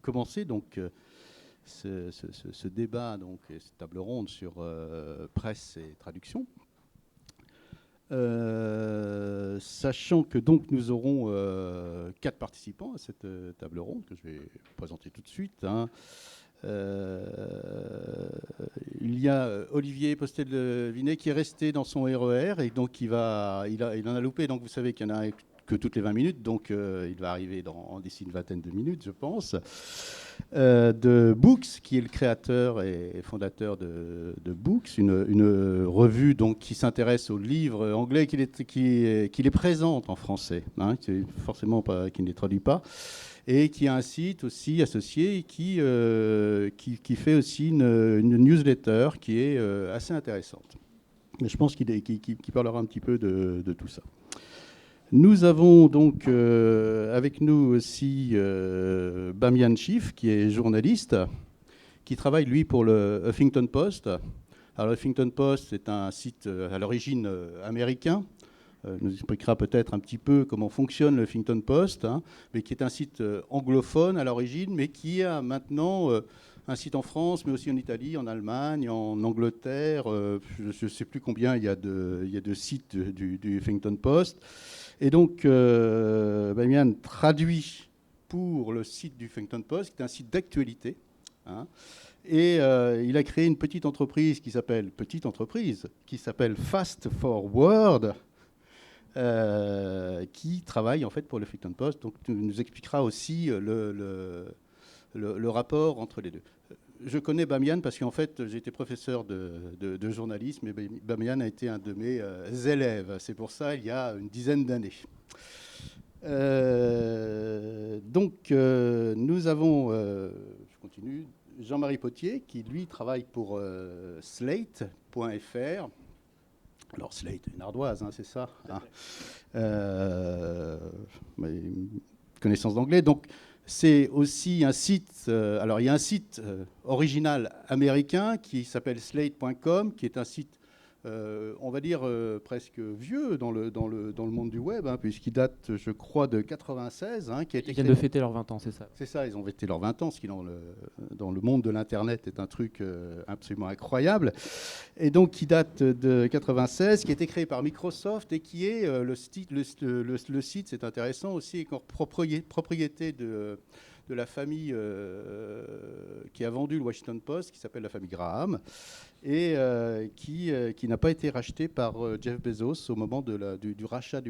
commencer donc ce débat donc et cette table ronde sur presse et traduction. Sachant que donc nous aurons 4 participants à cette table ronde que je vais présenter tout de suite. Il y a Olivier Postel-Vinet qui est resté dans son RER et donc il en a loupé. Donc vous savez qu'il y en a que toutes les 20 minutes, donc il va arriver d'ici une vingtaine de minutes, je pense. De Books, qui est le créateur et fondateur de Books, une revue donc, qui s'intéresse aux livres anglais qui les présente en français, qui forcément qui ne les traduit pas, et qui a un site aussi associé qui fait aussi une newsletter qui est assez intéressante. Mais je pense qu'il parlera un petit peu de tout ça. Nous avons donc avec nous aussi Bamian Schiff, qui est journaliste, qui travaille, lui, pour le Huffington Post. Alors, le Huffington Post, c'est un site à l'origine américain. Nous expliquera peut-être un petit peu comment fonctionne le Huffington Post, mais qui est un site anglophone à l'origine, mais qui a maintenant un site en France, mais aussi en Italie, en Allemagne, en Angleterre. Je ne sais plus combien il y a de sites du Huffington Post. Et donc, Bamian traduit pour le site du Huffington Post, qui est un site d'actualité. Et il a créé une petite entreprise qui s'appelle Fast Forward, qui travaille en fait pour le Huffington Post. Donc, tu nous expliqueras aussi le rapport entre les deux. Je connais Bamian parce qu'en fait, j'ai été professeur de journalisme et Bamian a été un de mes élèves. C'est pour ça, il y a une dizaine d'années. Donc, nous avons, je continue, Jean-Marie Potier, qui lui travaille pour Slate.fr. Alors, Slate, une ardoise, c'est ça, connaissance d'anglais. Donc, c'est aussi un site, alors il y a un site original américain qui s'appelle slate.com, qui est un site, on va dire, presque vieux dans le monde du web, puisqu'il date, je crois, de 96. Qui a été Ils viennent de fêter leurs 20 ans, c'est ça. C'est ça, ils ont fêté leurs 20 ans, ce qui dans le monde de l'Internet est un truc absolument incroyable. Et donc, qui date de 96, qui a été créé par Microsoft et qui est le site, c'est intéressant aussi, est propriété de la famille qui a vendu le Washington Post, qui s'appelle la famille Graham, et qui n'a pas été racheté par Jeff Bezos au moment du rachat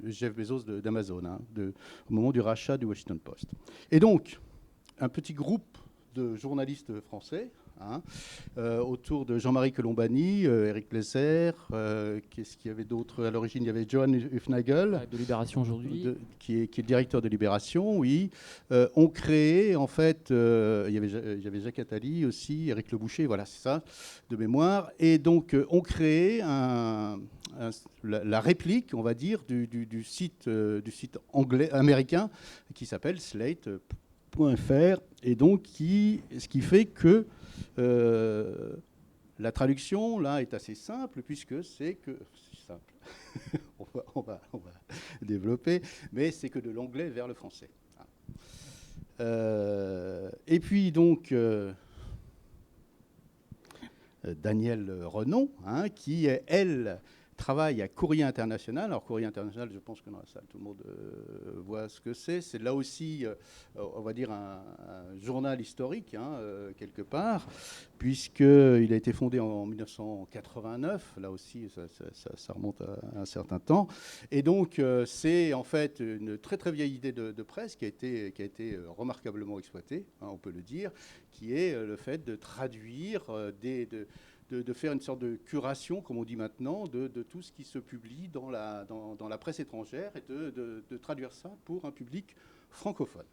Jeff Bezos d'Amazon, au moment du rachat du Washington Post. Et donc, un petit groupe de journalistes français, autour de Jean-Marie Colombani, Éric Plesser, qu'est-ce qu'il y avait d'autre à l'origine? Il y avait Johan Hufnagel, de Libération aujourd'hui, qui est le directeur de Libération, oui. On créé, en fait, il y avait Jacques Attali aussi, Éric Leboucher, voilà, c'est ça, de mémoire. Et donc, on créé la réplique, on va dire, du site américain qui s'appelle Slate.fr, et donc ce qui fait que la traduction là est assez simple, puisque c'est simple. on va développer, mais c'est que de l'anglais vers le français. Et puis donc Danielle Renon, qui elle travaille à Courrier International. Alors Courrier International, je pense que dans la salle, tout le monde voit ce que c'est. C'est là aussi, on va dire, un journal historique, quelque part, puisqu'il a été fondé en 1989. Là aussi, ça remonte à un certain temps. Et donc, c'est en fait une très très vieille idée de presse qui a été remarquablement exploitée, on peut le dire, qui est le fait de traduire de faire une sorte de curation, comme on dit maintenant, de tout ce qui se publie dans la presse étrangère et de traduire ça pour un public francophone.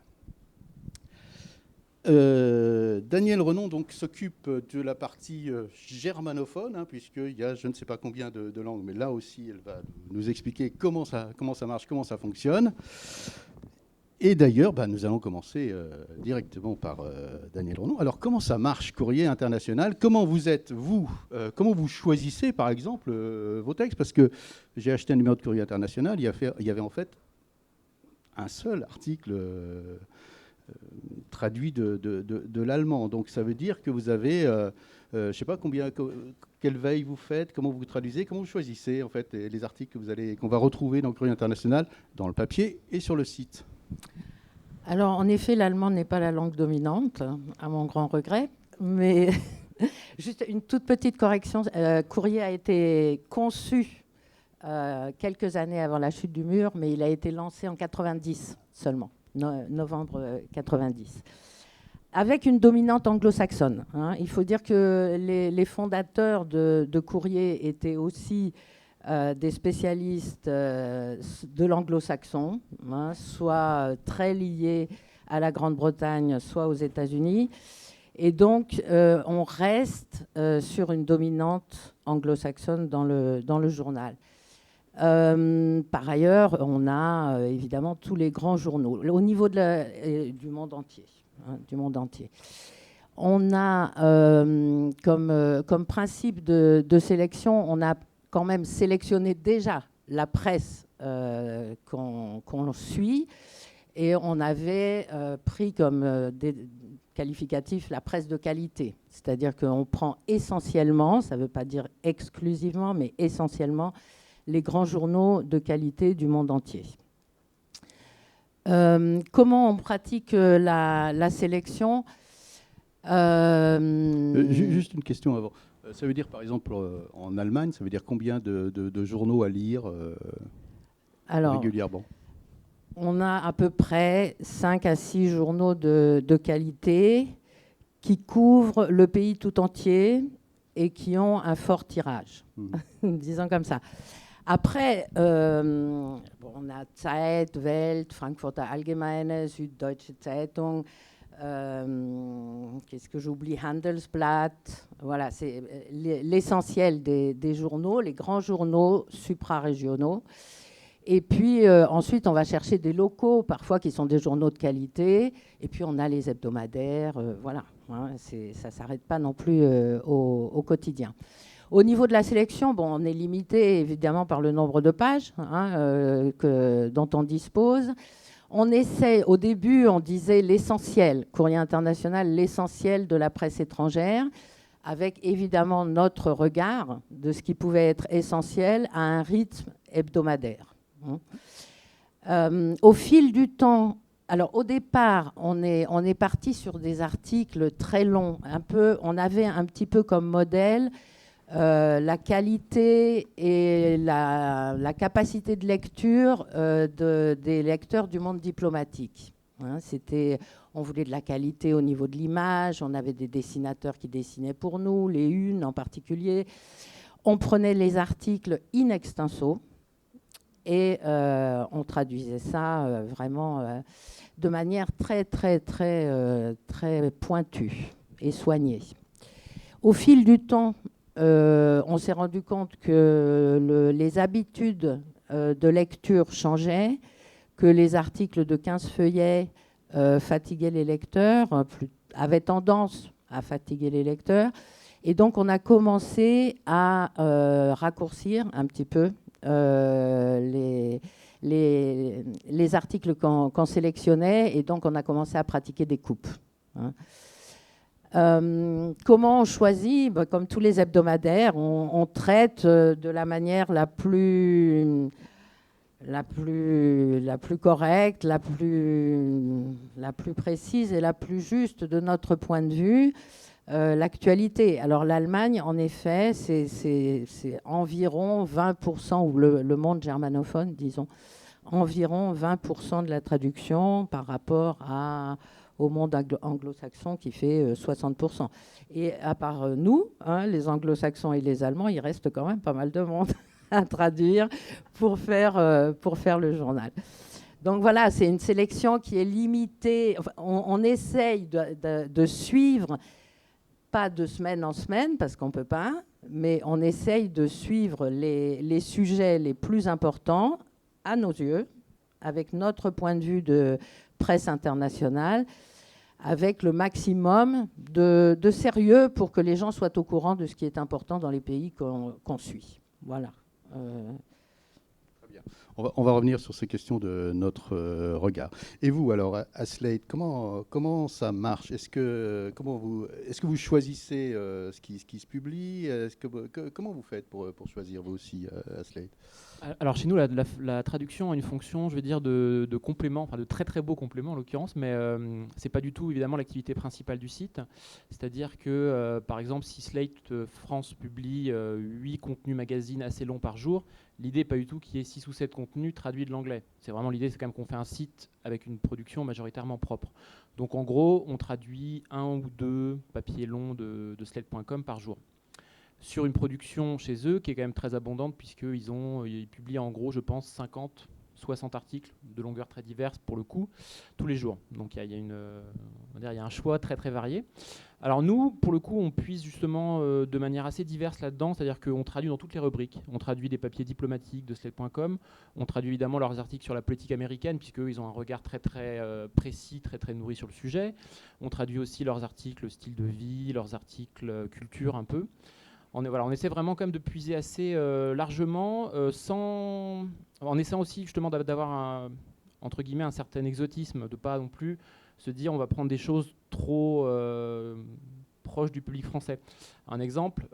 Danielle Renon donc, s'occupe de la partie germanophone, puisqu'il y a je ne sais pas combien de langues, mais là aussi, elle va nous expliquer comment ça marche, comment ça fonctionne. Et d'ailleurs, nous allons commencer directement par Danielle Renon. Alors, comment ça marche, Courrier International? Comment vous êtes, comment vous choisissez, par exemple, vos textes? Parce que j'ai acheté un numéro de Courrier International, il y avait en fait un seul article traduit de l'allemand. Donc ça veut dire que vous avez, je ne sais pas quelle veille vous faites, comment vous traduisez, comment vous choisissez en fait les articles qu'on va retrouver dans le Courrier international, dans le papier et sur le site. Alors, en effet, l'allemand n'est pas la langue dominante, à mon grand regret. Mais juste une toute petite correction. Courrier a été conçu quelques années avant la chute du mur, mais il a été lancé en 90 seulement, novembre 90. Avec une dominante anglo-saxonne. Il faut dire que les fondateurs de Courrier étaient aussi des spécialistes de l'anglo-saxon, soit très liés à la Grande-Bretagne, soit aux États-Unis. Et donc, on reste sur une dominante anglo-saxonne dans le journal. Par ailleurs, on a évidemment tous les grands journaux au niveau du monde entier. Du monde entier. On a comme principe de sélection, on a quand même sélectionné déjà la presse qu'on suit, et on avait pris comme qualificatif la presse de qualité, c'est-à-dire qu'on prend essentiellement, ça ne veut pas dire exclusivement, mais essentiellement les grands journaux de qualité du monde entier. Comment on pratique la sélection Juste une question avant. Ça veut dire, par exemple, en Allemagne, ça veut dire combien de journaux à lire régulièrement? On a à peu près 5 à 6 journaux de qualité qui couvrent le pays tout entier et qui ont un fort tirage, disons comme ça. Après, on a Zeit, Welt, Frankfurter Allgemeine, Süddeutsche Zeitung, qu'est-ce que j'oublie, Handelsblatt. Voilà, c'est l'essentiel des journaux, les grands journaux suprarégionaux. Et puis ensuite, on va chercher des locaux, parfois qui sont des journaux de qualité. Et puis on a les hebdomadaires, voilà. Ça ne s'arrête pas non plus au quotidien. Au niveau de la sélection, on est limité évidemment par le nombre de pages dont on dispose. On essaie, au début, on disait l'essentiel, Courrier international, l'essentiel de la presse étrangère, avec évidemment notre regard de ce qui pouvait être essentiel à un rythme hebdomadaire. Au fil du temps, alors au départ, on est parti sur des articles très longs. On avait un petit peu comme modèle la qualité et la capacité de lecture des lecteurs du monde diplomatique. On voulait de la qualité au niveau de l'image, on avait des dessinateurs qui dessinaient pour nous, les unes en particulier. On prenait les articles in extenso et on traduisait ça vraiment de manière très, très, très, très pointue et soignée. Au fil du temps, on s'est rendu compte que les habitudes de lecture changeaient, que les articles de 15 feuillets fatiguaient les lecteurs, avaient tendance à fatiguer les lecteurs. Et donc, on a commencé à raccourcir un petit peu les articles qu'on sélectionnait. Et donc, on a commencé à pratiquer des coupes. Comment on choisit? Comme tous les hebdomadaires, on traite de la manière la plus correcte, la plus précise et la plus juste de notre point de vue, l'actualité. Alors l'Allemagne, en effet, c'est environ 20%, ou le monde germanophone, disons, environ 20% de la traduction par rapport au monde anglo-saxon qui fait 60%. Et à part nous, les anglo-saxons et les Allemands, il reste quand même pas mal de monde à traduire pour faire le journal. Donc voilà, c'est une sélection qui est limitée. Enfin, on essaye de suivre, pas de semaine en semaine, parce qu'on ne peut pas, mais on essaye de suivre les sujets les plus importants à nos yeux, avec notre point de vue de presse internationale, avec le maximum de sérieux pour que les gens soient au courant de ce qui est important dans les pays qu'on suit. Voilà. Très bien. On va revenir sur ces questions de notre regard. Et vous, alors, à Slate, comment ça marche? Est-ce que vous choisissez ce qui se publie? Comment vous faites pour choisir, vous aussi, à Slate? Alors chez nous, la traduction a une fonction, je vais dire, de complément, enfin de très très beau complément en l'occurrence, mais c'est pas du tout évidemment l'activité principale du site. C'est-à-dire que par exemple, si Slate France publie 8 contenus magazines assez longs par jour, l'idée n'est pas du tout qu'il y ait 6 ou 7 contenus traduits de l'anglais. C'est vraiment l'idée, c'est quand même qu'on fait un site avec une production majoritairement propre. Donc en gros, on traduit 1 ou 2 papiers longs de slate.com par jour. Sur une production chez eux qui est quand même très abondante puisqu'ils publient en gros, je pense, 50, 60 articles de longueurs très diverses pour le coup, tous les jours. Donc il y a un choix très très varié. Alors nous, pour le coup, on puise justement de manière assez diverse là-dedans, c'est-à-dire qu'on traduit dans toutes les rubriques. On traduit des papiers diplomatiques de slate.com, on traduit évidemment leurs articles sur la politique américaine, puisqu'eux, ils ont un regard très très précis, très très nourri sur le sujet. On traduit aussi leurs articles style de vie, leurs articles culture un peu. On essaie vraiment quand même de puiser assez largement, en essayant aussi justement d'avoir entre guillemets un certain exotisme, de ne pas non plus se dire on va prendre des choses trop proches du public français. Un exemple,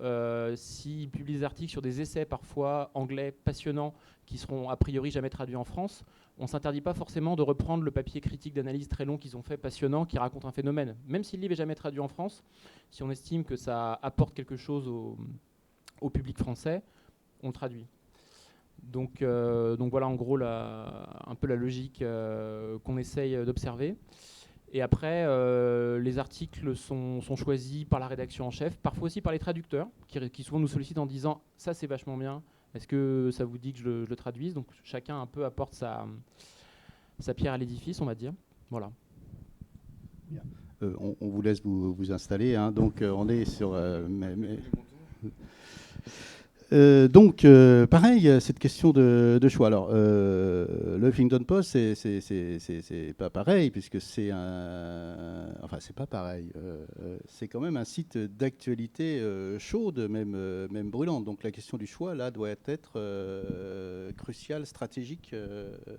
s'ils publient des articles sur des essais parfois anglais passionnants qui seront a priori jamais traduits en France, on ne s'interdit pas forcément de reprendre le papier critique d'analyse très long qu'ils ont fait, passionnant, qui raconte un phénomène. Même si le livre n'est jamais traduit en France, si on estime que ça apporte quelque chose au public français, on le traduit. Donc voilà en gros un peu la logique qu'on essaye d'observer. Et après, les articles sont choisis par la rédaction en chef, parfois aussi par les traducteurs, qui souvent nous sollicitent en disant « ça c'est vachement bien, est-ce que ça vous dit que je le traduise ?» Donc chacun un peu apporte sa pierre à l'édifice, on va dire. Voilà. On vous laisse vous installer. Hein. Donc on est sur... Donc, pareil, cette question de choix. Alors, le Huffington Post, c'est pas pareil, puisque c'est enfin, c'est pas pareil. C'est quand même un site d'actualité chaude, même brûlante. Donc, la question du choix, là, doit être cruciale, stratégique,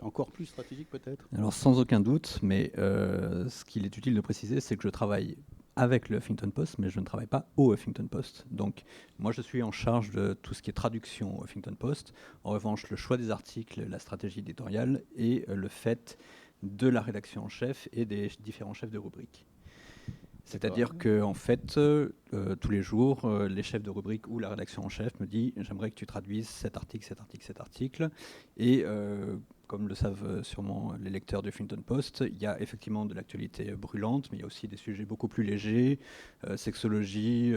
encore plus stratégique peut-être. Alors, sans aucun doute, mais ce qu'il est utile de préciser, c'est que je travaille avec le Huffington Post, mais je ne travaille pas au Huffington Post. Donc, moi, je suis en charge de tout ce qui est traduction au Huffington Post. En revanche, le choix des articles, la stratégie éditoriale et le fait de la rédaction en chef et des différents chefs de rubrique. C'est-à-dire qu'en fait, tous les jours, les chefs de rubrique ou la rédaction en chef me disent « j'aimerais que tu traduises cet article, cet article, cet article ». Et comme le savent sûrement les lecteurs du Huffington Post, il y a effectivement de l'actualité brûlante, mais il y a aussi des sujets beaucoup plus légers, sexologie,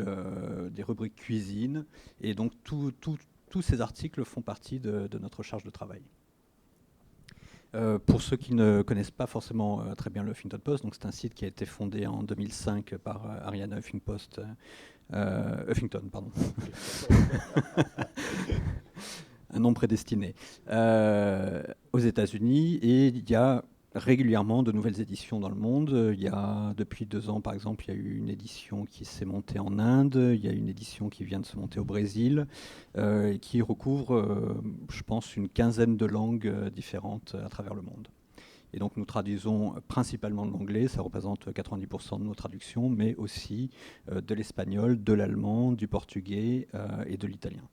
des rubriques cuisine. Et donc tous ces articles font partie de notre charge de travail. Pour ceux qui ne connaissent pas forcément très bien le Huffington Post, donc c'est un site qui a été fondé en 2005 par Arianna Huffington, pardon. Un nom prédestiné, aux États-Unis, et il y a régulièrement de nouvelles éditions dans le monde. Il y a, depuis 2 ans, par exemple, il y a eu une édition qui s'est montée en Inde, il y a une édition qui vient de se monter au Brésil, et qui recouvre, je pense, une quinzaine de langues différentes à travers le monde. Et donc nous traduisons principalement de l'anglais, ça représente 90% de nos traductions, mais aussi de l'espagnol, de l'allemand, du portugais et de l'italien.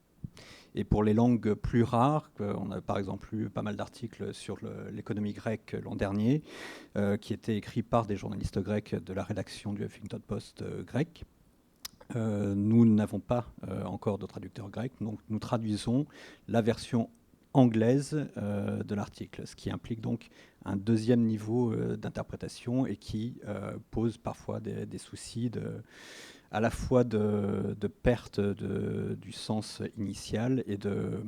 Et pour les langues plus rares, on a par exemple eu pas mal d'articles sur l'économie grecque l'an dernier, qui étaient écrits par des journalistes grecs de la rédaction du Huffington Post grec. Nous n'avons pas encore de traducteur grec, donc nous traduisons la version anglaise de l'article, ce qui implique donc un deuxième niveau d'interprétation et qui pose parfois des soucis à la fois de perte du sens initial et de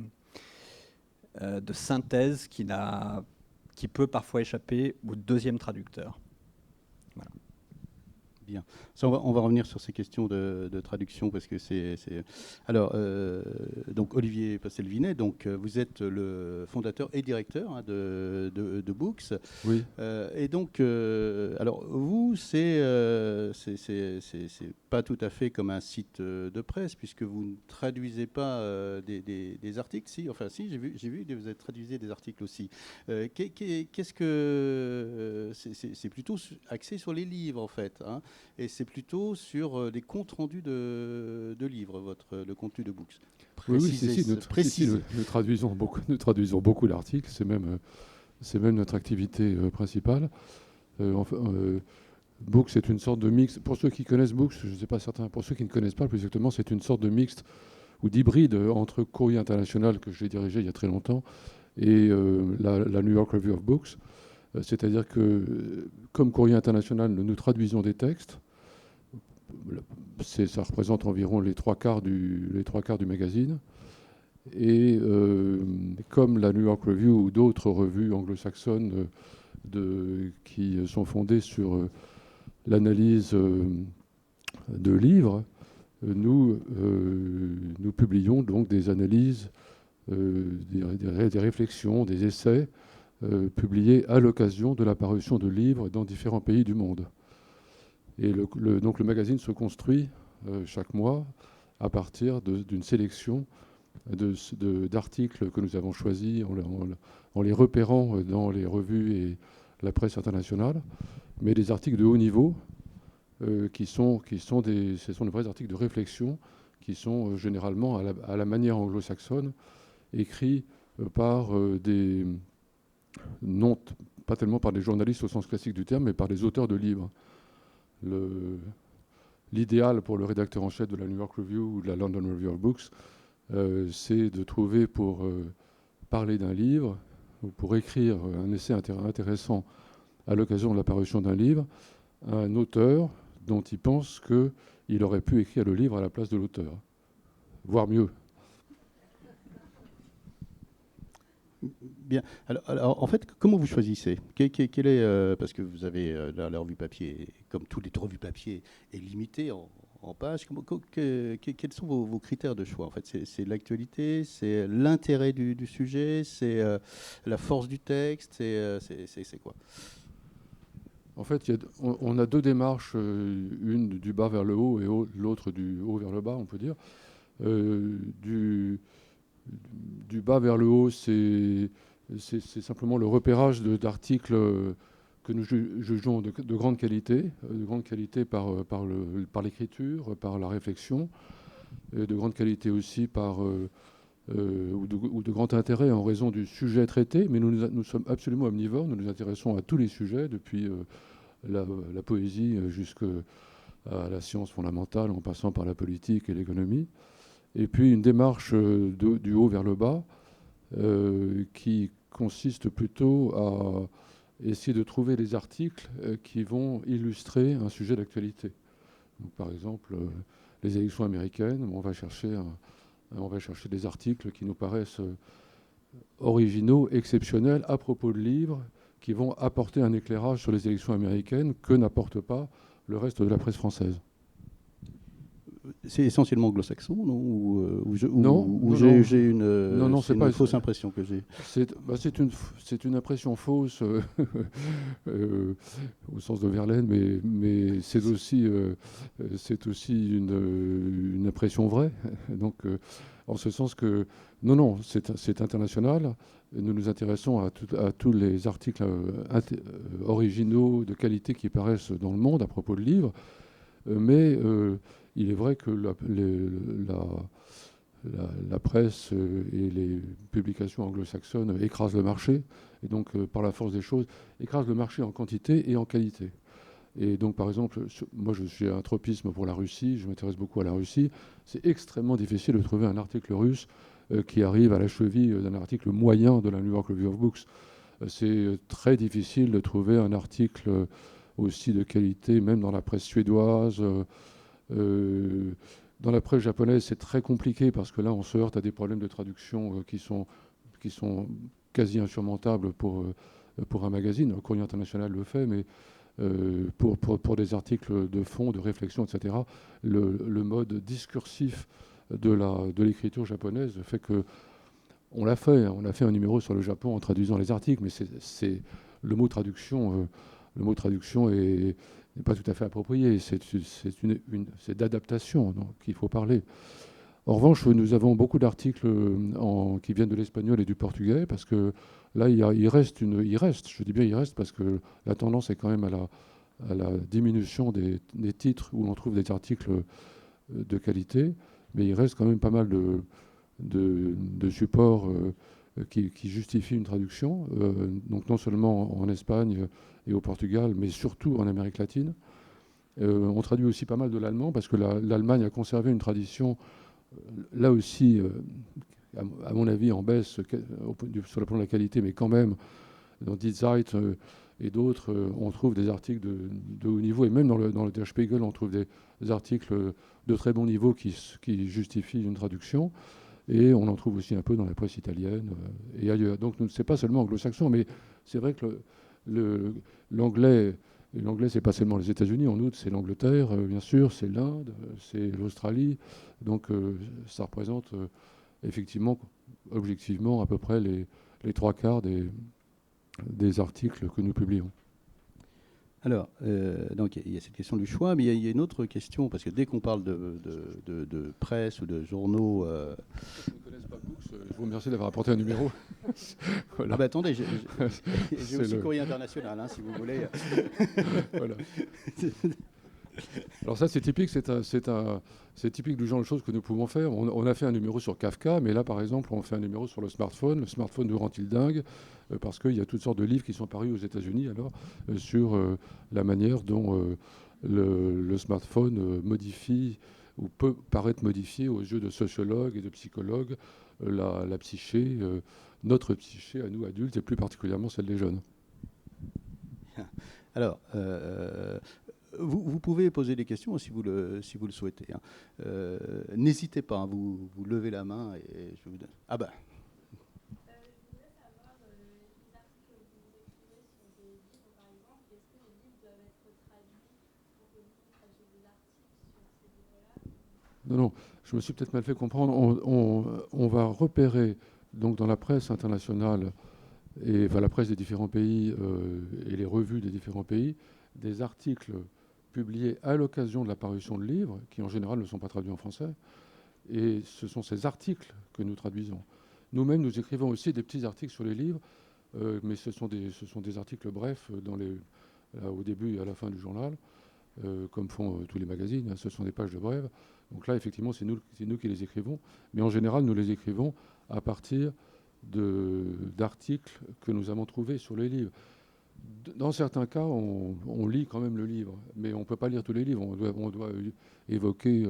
synthèse qui peut parfois échapper au deuxième traducteur. Voilà. Bien. Ça, on va revenir sur ces questions de traduction parce que c'est... Alors, donc Olivier Pastel-Vinet, donc vous êtes le fondateur et directeur de Books. Oui. Et donc, alors vous, vous, c'est pas tout à fait comme un site de presse, puisque vous ne traduisez pas des articles. Si, enfin si, j'ai vu que vous traduisez des articles aussi. Qu'est-ce que c'est plutôt axé sur les livres en fait, hein, et c'est plutôt sur des comptes rendus de livres, le contenu de Books. Oui, nous traduisons beaucoup d'articles. C'est même notre activité principale. Books, c'est une sorte de mix. Pour ceux qui connaissent Books, je ne sais pas certains. Pour ceux qui ne connaissent pas plus exactement, c'est une sorte de mixte ou d'hybride entre Courrier International, que j'ai dirigé il y a très longtemps, et la New York Review of Books. C'est-à-dire que, comme Courrier International, nous traduisons des textes. Ça représente environ les trois quarts du magazine. Et comme la New York Review ou d'autres revues anglo-saxonnes qui sont fondées sur l'analyse de livres, nous publions donc des analyses, des réflexions, des essais publiés à l'occasion de la parution de livres dans différents pays du monde. Et donc le magazine se construit chaque mois à partir d'une sélection d'articles que nous avons choisis en les repérant dans les revues et la presse internationale, mais des articles de haut niveau qui sont de vrais articles de réflexion qui sont généralement à la manière anglo-saxonne, écrits par non pas tellement par des journalistes au sens classique du terme, mais par des auteurs de livres. L'idéal pour le rédacteur en chef de la New York Review ou de la London Review of Books, c'est de trouver pour parler d'un livre ou pour écrire un essai intéressant à l'occasion de la parution d'un livre, un auteur dont il pense qu'il aurait pu écrire le livre à la place de l'auteur, voire mieux. Bien. Alors, en fait, comment vous choisissez ? Quel est, parce que vous avez la revue papier, comme toutes les revues papier, est limitée en pages. Quels sont vos critères de choix ? En fait, c'est l'actualité, c'est l'intérêt du sujet, c'est la force du texte, c'est quoi ? En fait, on a deux démarches, une du bas vers le haut et l'autre du haut vers le bas, on peut dire. Du bas vers le haut, c'est simplement le repérage d'articles que nous jugeons de grande qualité par l'écriture, par la réflexion, de grande qualité aussi ou de grand intérêt en raison du sujet traité. Mais nous sommes absolument omnivores, nous nous intéressons à tous les sujets, depuis la poésie jusqu'à la science fondamentale, en passant par la politique et l'économie. Et puis une démarche du haut vers le bas qui consiste plutôt à essayer de trouver des articles qui vont illustrer un sujet d'actualité. Donc, par exemple, les élections américaines, on va chercher des articles qui nous paraissent originaux, exceptionnels, à propos de livres, qui vont apporter un éclairage sur les élections américaines que n'apporte pas le reste de la presse française. C'est essentiellement anglo-saxon, non ? Non, j'ai une fausse impression que j'ai. C'est une impression fausse au sens de Verlaine, mais c'est aussi une impression vraie. Donc, en ce sens que non, c'est international. Nous nous intéressons à tous les articles originaux de qualité qui paraissent dans le monde à propos de livres, mais il est vrai que la presse et les publications anglo-saxonnes écrasent le marché, et donc par la force des choses, écrasent le marché en quantité et en qualité. Et donc par exemple, moi j'ai un tropisme pour la Russie, je m'intéresse beaucoup à la Russie, c'est extrêmement difficile de trouver un article russe qui arrive à la cheville d'un article moyen de la New York Review of Books. C'est très difficile de trouver un article aussi de qualité, même dans la presse suédoise. Dans la presse japonaise, c'est très compliqué parce que là, on se heurte à des problèmes de traduction qui sont quasi insurmontables pour un magazine. Le Courrier International le fait, mais pour des articles de fond, de réflexion, etc., le mode discursif de l'écriture japonaise fait que on a fait un numéro sur le Japon en traduisant les articles, mais le mot traduction le mot traduction n'est pas tout à fait approprié. C'est d'adaptation qu'il faut parler. En revanche, nous avons beaucoup d'articles qui viennent de l'espagnol et du portugais, parce que là, il reste, je dis bien il reste, parce que la tendance est quand même à la diminution des titres où l'on trouve des articles de qualité, mais il reste quand même pas mal de supports qui justifient une traduction, donc non seulement en Espagne et au Portugal, mais surtout en Amérique latine. On traduit aussi pas mal de l'allemand, parce que l'Allemagne a conservé une tradition, là aussi, à mon avis, en baisse sur le plan de la qualité, mais quand même, dans Die Zeit et d'autres, on trouve des articles de haut niveau, et même dans le Der Spiegel, on trouve des articles de très bon niveau qui justifient une traduction, et on en trouve aussi un peu dans la presse italienne et ailleurs. Donc, c'est pas seulement anglo-saxon, mais c'est vrai que l'anglais, c'est pas seulement les États-Unis, en outre, c'est l'Angleterre, bien sûr, c'est l'Inde, c'est l'Australie. Donc, ça représente effectivement, objectivement, à peu près les trois quarts des articles que nous publions. Alors, donc il y a cette question du choix, mais il y a une autre question, parce que dès qu'on parle de presse ou de journaux... Je ne connais pas Books, je vous remercie d'avoir apporté un numéro. Voilà. Ah bah attendez, j'ai aussi Courrier International, hein, si vous voulez. Voilà. Alors ça, c'est typique, c'est typique du genre de choses que nous pouvons faire. On a fait un numéro sur Kafka, mais là, par exemple, on fait un numéro sur le smartphone. Le smartphone nous rend-il dingue parce qu'il y a toutes sortes de livres qui sont parus aux États-Unis alors sur la manière dont le smartphone modifie ou peut paraître modifié aux yeux de sociologues et de psychologues la psyché, notre psyché à nous adultes et plus particulièrement celle des jeunes. Alors, vous pouvez poser des questions si vous le souhaitez. Hein. N'hésitez pas, hein, vous levez la main et je vous donne. Ah bah. Je voudrais savoir les articles que vous écrivez sur des livres, par exemple. Est-ce que les livres doivent être traduits pour que vous fassiez des articles sur ces livres-là? Non, je me suis peut-être mal fait comprendre. On va repérer donc dans la presse internationale et la presse des différents pays et les revues des différents pays des articles publiés à l'occasion de la parution de livres, qui en général ne sont pas traduits en français. Et ce sont ces articles que nous traduisons. Nous-mêmes, nous écrivons aussi des petits articles sur les livres, mais ce sont des articles brefs au début et à la fin du journal, comme font tous les magazines. Ce sont des pages de brèves. Donc là, effectivement, c'est nous qui les écrivons. Mais en général, nous les écrivons à partir d'articles que nous avons trouvés sur les livres. Dans certains cas, on lit quand même le livre, mais on ne peut pas lire tous les livres. On doit évoquer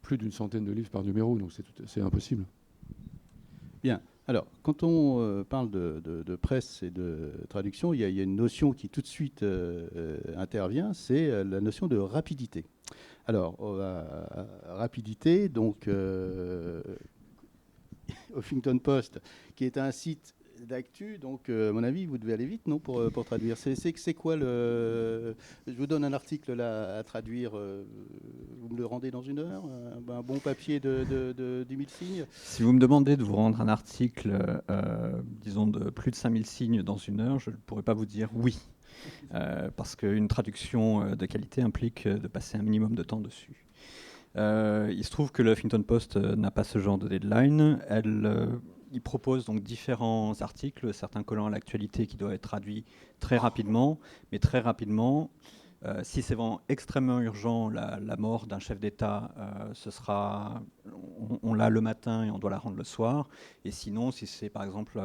plus d'une centaine de livres par numéro, donc c'est impossible. Bien. Alors, quand on parle de presse et de traduction, il y a une notion qui tout de suite intervient, c'est la notion de rapidité. Alors, rapidité, donc Huffington Post, qui est un site d'actu, donc à mon avis, vous devez aller vite, non, pour traduire. C'est quoi le... Je vous donne un article là à traduire, vous me le rendez dans 1 heure, un bon papier de 10 000 signes. Si vous me demandez de vous rendre un article, disons, de plus de 5000 signes dans 1 heure, je ne pourrais pas vous dire oui. Parce qu'une traduction de qualité implique de passer un minimum de temps dessus. Il se trouve que le Huffington Post n'a pas ce genre de deadline. Il propose donc différents articles, certains collant à l'actualité qui doivent être traduits très rapidement, mais très rapidement. Si c'est vraiment extrêmement urgent, la mort d'un chef d'État, on l'a le matin et on doit la rendre le soir. Et sinon, si c'est par exemple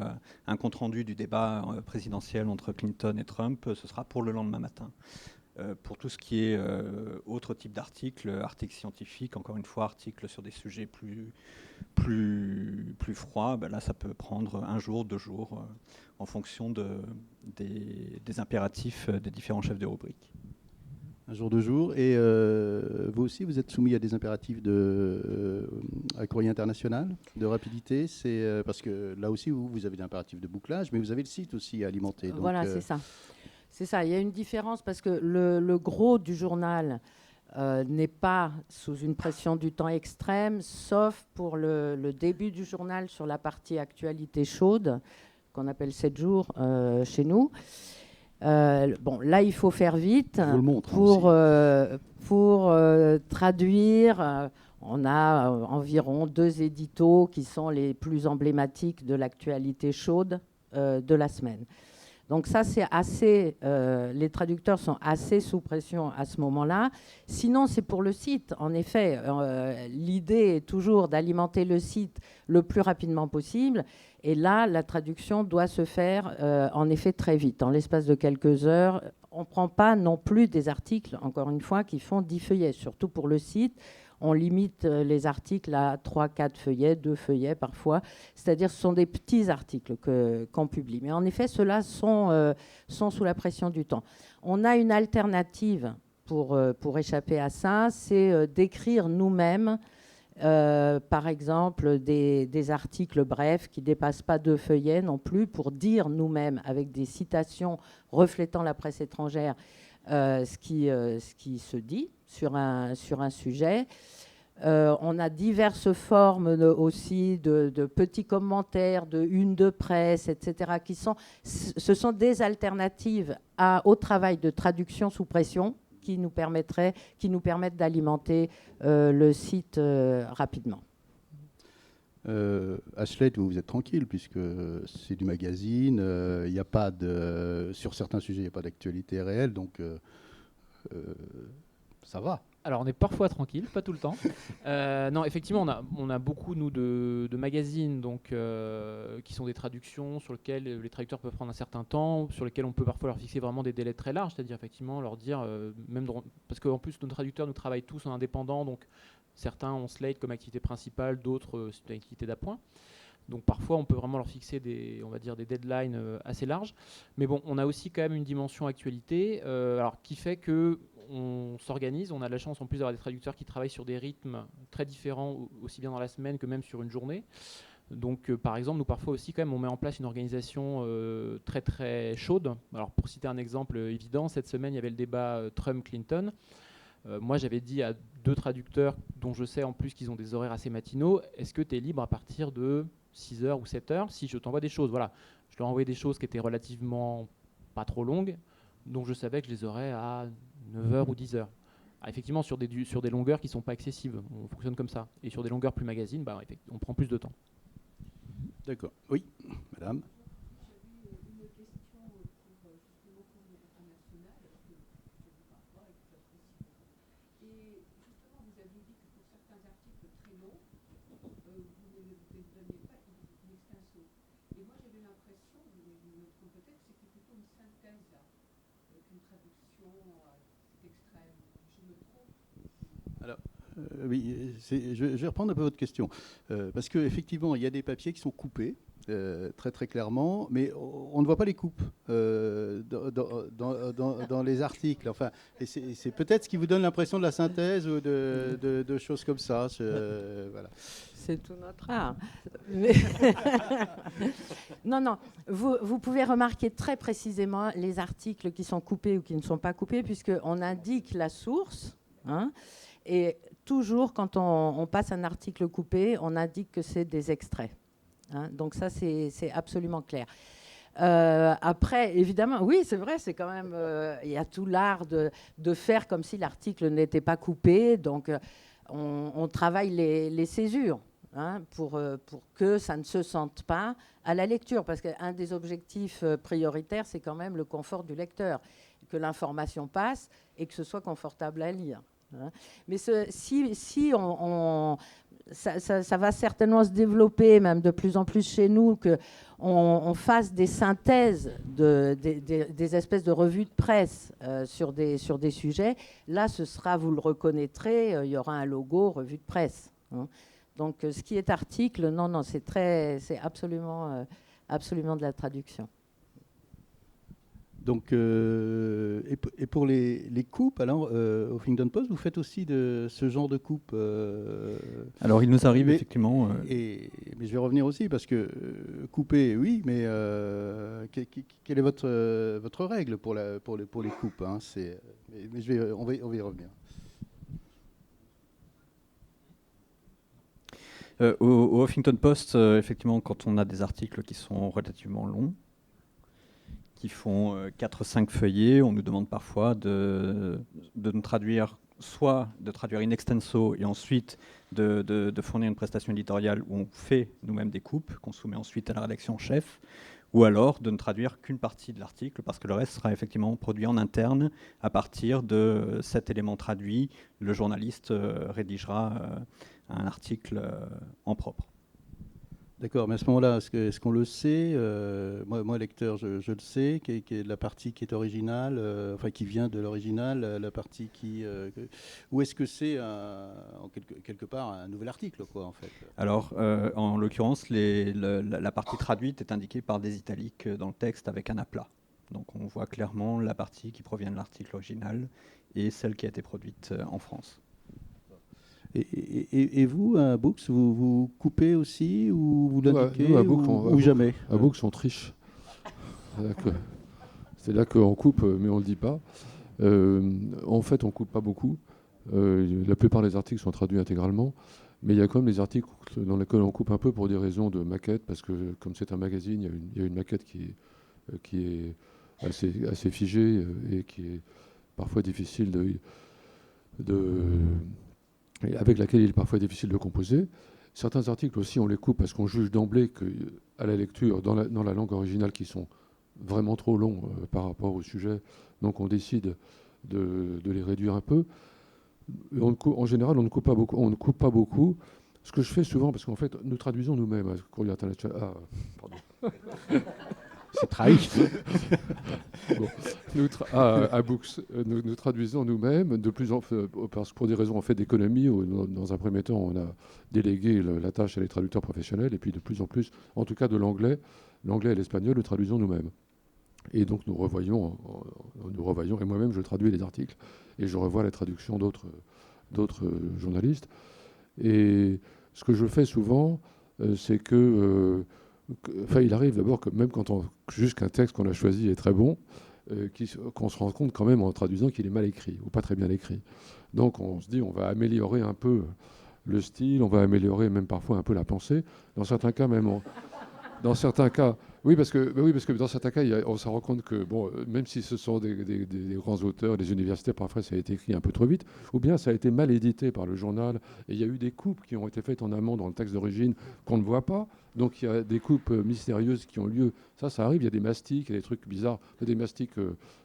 un compte-rendu du débat présidentiel entre Clinton et Trump, ce sera pour le lendemain matin. Pour tout ce qui est autre type d'articles, articles scientifiques, encore une fois, articles sur des sujets plus froids, ben là ça peut prendre 1 jour, 2 jours, en fonction des impératifs des différents chefs de rubrique. 1 jour, 2 jours. Et vous aussi, vous êtes soumis à des impératifs à Courrier International, de rapidité. C'est parce que là aussi, vous avez des impératifs de bouclage, mais vous avez le site aussi à alimenter. Donc, voilà, c'est ça. C'est ça. Il y a une différence parce que le gros du journal n'est pas sous une pression du temps extrême, sauf pour le début du journal sur la partie actualité chaude, qu'on appelle 7 jours chez nous. Bon, là, il faut faire vite Je vous le montre, hein, pour traduire. On a environ 2 éditos qui sont les plus emblématiques de l'actualité chaude de la semaine. Donc ça, c'est assez. Les traducteurs sont assez sous pression à ce moment-là. Sinon, c'est pour le site. En effet, l'idée est toujours d'alimenter le site le plus rapidement possible. Et là, la traduction doit se faire en effet très vite, en l'espace de quelques heures. On ne prend pas non plus des articles, encore une fois, qui font 10 feuillets, surtout pour le site. On limite les articles à 3-4 feuillets, 2 feuillets parfois. C'est-à-dire ce sont des petits articles qu'on publie. Mais en effet, ceux-là sont sous la pression du temps. On a une alternative pour échapper à ça, c'est d'écrire nous-mêmes, par exemple, des articles brefs qui ne dépassent pas 2 feuillets non plus, pour dire nous-mêmes, avec des citations reflétant la presse étrangère, ce qui se dit sur un sujet. On a diverses formes aussi de petits commentaires, de une de presse, etc. Ce sont des alternatives au travail de traduction sous pression qui nous permettent d'alimenter le site rapidement. Ashley, vous êtes tranquille puisque c'est du magazine. Il n'y a pas sur certains sujets, il n'y a pas d'actualité réelle, donc ça va. Alors on est parfois tranquille, pas tout le temps. Non, effectivement, on a beaucoup nous de magazines donc qui sont des traductions sur lesquelles les traducteurs peuvent prendre un certain temps, sur lesquels on peut parfois leur fixer vraiment des délais très larges, c'est-à-dire effectivement leur dire parce qu'en plus nos traducteurs nous travaillent tous en indépendant, donc certains ont Slate comme activité principale, d'autres c'est une activité d'appoint. Donc parfois, on peut vraiment leur fixer des deadlines assez larges. Mais bon, on a aussi quand même une dimension actualité, qui fait que on s'organise. On a de la chance en plus d'avoir des traducteurs qui travaillent sur des rythmes très différents, aussi bien dans la semaine que même sur une journée. Donc par exemple, nous parfois aussi quand même, on met en place une organisation très très chaude. Alors pour citer un exemple évident, cette semaine, il y avait le débat Trump-Clinton. Moi, j'avais dit à 2 traducteurs, dont je sais en plus qu'ils ont des horaires assez matinaux, est-ce que tu es libre à partir de 6h ou 7h si je t'envoie des choses? Voilà, je leur ai envoyé des choses qui étaient relativement pas trop longues, donc je savais que je les aurais à 9h ou 10h. Effectivement, sur des longueurs qui ne sont pas excessives, on fonctionne comme ça. Et sur des longueurs plus magazines, on prend plus de temps. D'accord. Oui, madame. Oui, je vais reprendre un peu votre question. Parce qu'effectivement, il y a des papiers qui sont coupés, très très clairement, mais on ne voit pas les coupes dans les articles. Enfin, et c'est peut-être ce qui vous donne l'impression de la synthèse ou de choses comme ça. Voilà. C'est tout notre art. Non, vous pouvez remarquer très précisément les articles qui sont coupés ou qui ne sont pas coupés, puisqu'on indique la source. Et toujours, quand on passe un article coupé, on indique que c'est des extraits. Donc ça, c'est absolument clair. Après, évidemment, oui, c'est vrai, c'est quand même... Il y a tout l'art de faire comme si l'article n'était pas coupé. Donc, on travaille les césures pour que ça ne se sente pas à la lecture. Parce qu'un des objectifs prioritaires, c'est quand même le confort du lecteur. Que l'information passe et que ce soit confortable à lire. Mais ça va certainement se développer, même de plus en plus chez nous, qu'on fasse des synthèses, des espèces de revues de presse sur des sujets. Là, ce sera, vous le reconnaîtrez, il y aura un logo revue de presse. Donc, ce qui est article, non, c'est absolument de la traduction. Donc, et pour les coupes, alors, au Huffington Post, vous faites aussi de ce genre de coupe Alors, il nous arrive effectivement... Mais je vais revenir aussi, parce que couper, oui, mais quelle est votre règle pour les coupes mais on va y revenir. Au Huffington Post, effectivement, quand on a des articles qui sont relativement longs, qui font 4-5 feuillets. On nous demande parfois de nous traduire, soit de traduire in extenso et ensuite de fournir une prestation éditoriale où on fait nous-mêmes des coupes qu'on soumet ensuite à la rédaction en chef, ou alors de ne traduire qu'une partie de l'article parce que le reste sera effectivement produit en interne à partir de cet élément traduit. Le journaliste rédigera un article en propre. D'accord, mais à ce moment-là, est-ce qu'on le sait moi, lecteur, je le sais, qui est la partie qui est originale, enfin qui vient de l'original, la partie qui... ou est-ce que c'est quelque part un nouvel article, quoi, en fait? Alors, en l'occurrence, la partie traduite est indiquée par des italiques dans le texte avec un aplat. Donc on voit clairement la partie qui provient de l'article original et celle qui a été produite en France. Et vous, à Books, vous coupez aussi ou vous l'indiquez nous, à Books, ou jamais? À Books, on triche. C'est là qu'on coupe, mais on ne le dit pas. En fait, on ne coupe pas beaucoup. La plupart des articles sont traduits intégralement. Mais il y a quand même des articles dans lesquels on coupe un peu pour des raisons de maquette, parce que comme c'est un magazine, il y a une maquette qui est assez figée et qui est parfois difficile avec laquelle il est parfois difficile de composer. Certains articles aussi, on les coupe parce qu'on juge d'emblée qu'à la lecture, dans la langue originale, qui sont vraiment trop longs par rapport au sujet, donc on décide de les réduire un peu. En général, on ne coupe pas beaucoup. Ce que je fais souvent, parce qu'en fait, nous traduisons nous-mêmes à Courrier International. Ah, pardon. C'est trahi. Bon, à Books, nous traduisons nous-mêmes, parce que pour des raisons en fait d'économie, dans un premier temps, on a délégué la tâche à des traducteurs professionnels, et puis de plus en plus, en tout cas de l'anglais et l'espagnol, le traduisons nous-mêmes. Et donc nous revoyons, et moi-même je traduis les articles, et je revois la traduction d'autres journalistes. Et ce que je fais souvent, c'est que... Enfin, il arrive d'abord que même quand juste qu'un texte qu'on a choisi est très bon, qu'on se rend compte quand même en traduisant qu'il est mal écrit ou pas très bien écrit. Donc on se dit on va améliorer un peu le style, on va améliorer même parfois un peu la pensée. Dans certains cas même, dans certains cas, oui parce que dans certains cas on se rend compte que bon, même si ce sont des grands auteurs, des universitaires, parfois ça a été écrit un peu trop vite, ou bien ça a été mal édité par le journal, et il y a eu des coupes qui ont été faites en amont dans le texte d'origine qu'on ne voit pas. Donc il y a des coupes mystérieuses qui ont lieu. Ça arrive, il y a des mastiques, il y a des trucs bizarres. Des mastiques,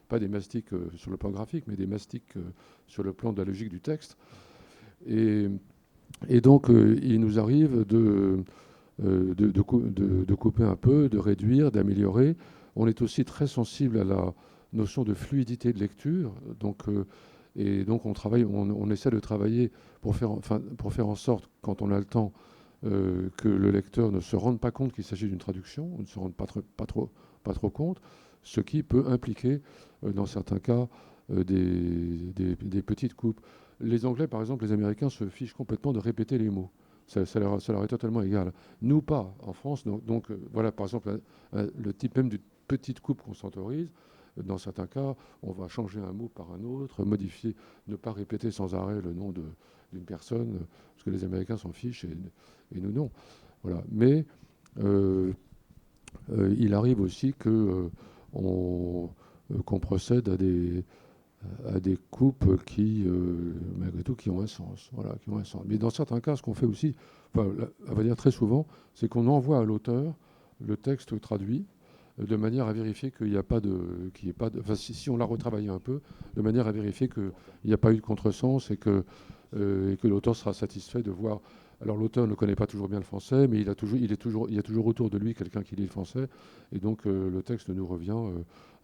pas des mastiques sur le plan graphique, mais des mastiques sur le plan de la logique du texte. Et donc il nous arrive de couper un peu, de réduire, d'améliorer. On est aussi très sensible à la notion de fluidité de lecture. Et donc on essaie de travailler pour faire en sorte, quand on a le temps, que le lecteur ne se rende pas compte qu'il s'agit d'une traduction, ou ne se rende pas trop compte, ce qui peut impliquer, dans certains cas, des petites coupes. Les Anglais, par exemple, les Américains se fichent complètement de répéter les mots. Ça leur est totalement égal. Nous, pas. En France, donc voilà, par exemple, le type même d'une petite coupe qu'on s'autorise. Dans certains cas, on va changer un mot par un autre, modifier, ne pas répéter sans arrêt le nom d'une personne, parce que les Américains s'en fichent et nous non. Voilà. Mais il arrive aussi qu'on procède à des coupes qui, malgré tout, qui ont un sens. Voilà, qui ont un sens. Mais dans certains cas, ce qu'on fait aussi, on va dire très souvent, c'est qu'on envoie à l'auteur le texte traduit, de manière à vérifier qu'il n'y a pas de... Enfin, si on l'a retravaillé un peu, de manière à vérifier qu'il n'y a pas eu de contresens et que l'auteur sera satisfait de voir... Alors l'auteur ne connaît pas toujours bien le français, mais il y a toujours autour de lui quelqu'un qui lit le français, et donc le texte nous revient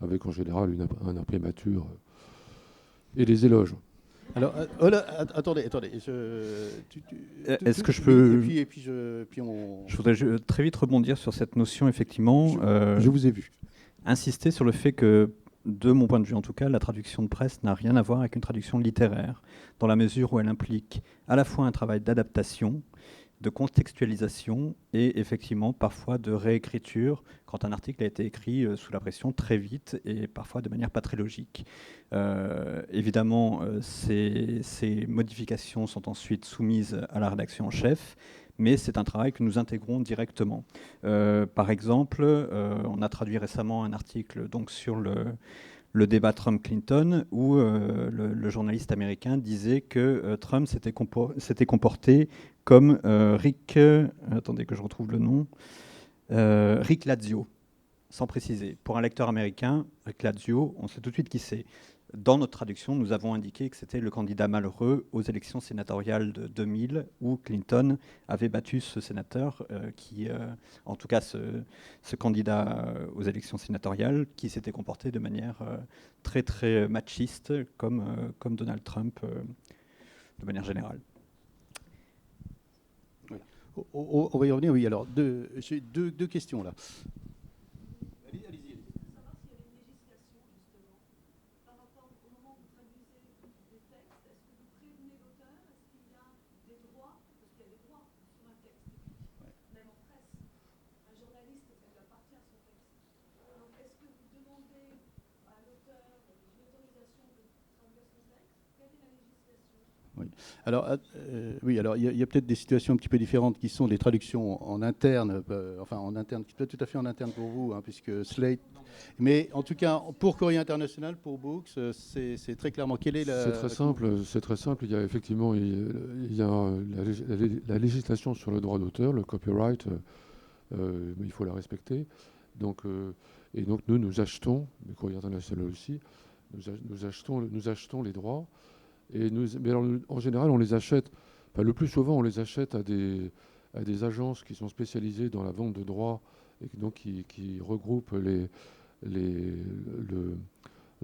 avec en général un imprimatur et des éloges. Alors, attendez. Est-ce que je peux... Et puis on... Je voudrais très vite rebondir sur cette notion, effectivement. Je vous ai vu. Insister sur le fait que, de mon point de vue en tout cas, la traduction de presse n'a rien à voir avec une traduction littéraire, dans la mesure où elle implique à la fois un travail d'adaptation, de contextualisation et effectivement parfois de réécriture quand un article a été écrit sous la pression très vite et parfois de manière pas très logique. Évidemment, ces modifications sont ensuite soumises à la rédaction en chef, mais c'est un travail que nous intégrons directement. Par exemple, on a traduit récemment un article donc, sur le débat Trump-Clinton, où le journaliste américain disait que Trump s'était comporté comme Rick... attendez que je retrouve le nom. Rick Lazio, sans préciser. Pour un lecteur américain, Rick Lazio, on sait tout de suite qui c'est. Dans notre traduction, nous avons indiqué que c'était le candidat malheureux aux élections sénatoriales de 2000, où Clinton avait battu ce sénateur, en tout cas ce candidat aux élections sénatoriales, qui s'était comporté de manière très très machiste, comme Donald Trump, de manière générale. Oui. On va y revenir, oui. Alors, j'ai deux questions là. Allez-y. Alors, oui, alors il y a peut-être des situations un petit peu différentes qui sont des traductions en interne, en interne, qui peut être tout à fait en interne pour vous, hein, puisque Slate. Mais en tout cas, pour Courrier International, pour Books, c'est très clairement. Quelle est la. C'est très simple. Il y a effectivement la législation sur le droit d'auteur, le copyright, mais il faut la respecter. Donc, et donc nous achetons, le Courrier International aussi, nous achetons les droits. Mais alors, en général, on les achète, le plus souvent, on les achète à des agences qui sont spécialisées dans la vente de droits et donc qui regroupent la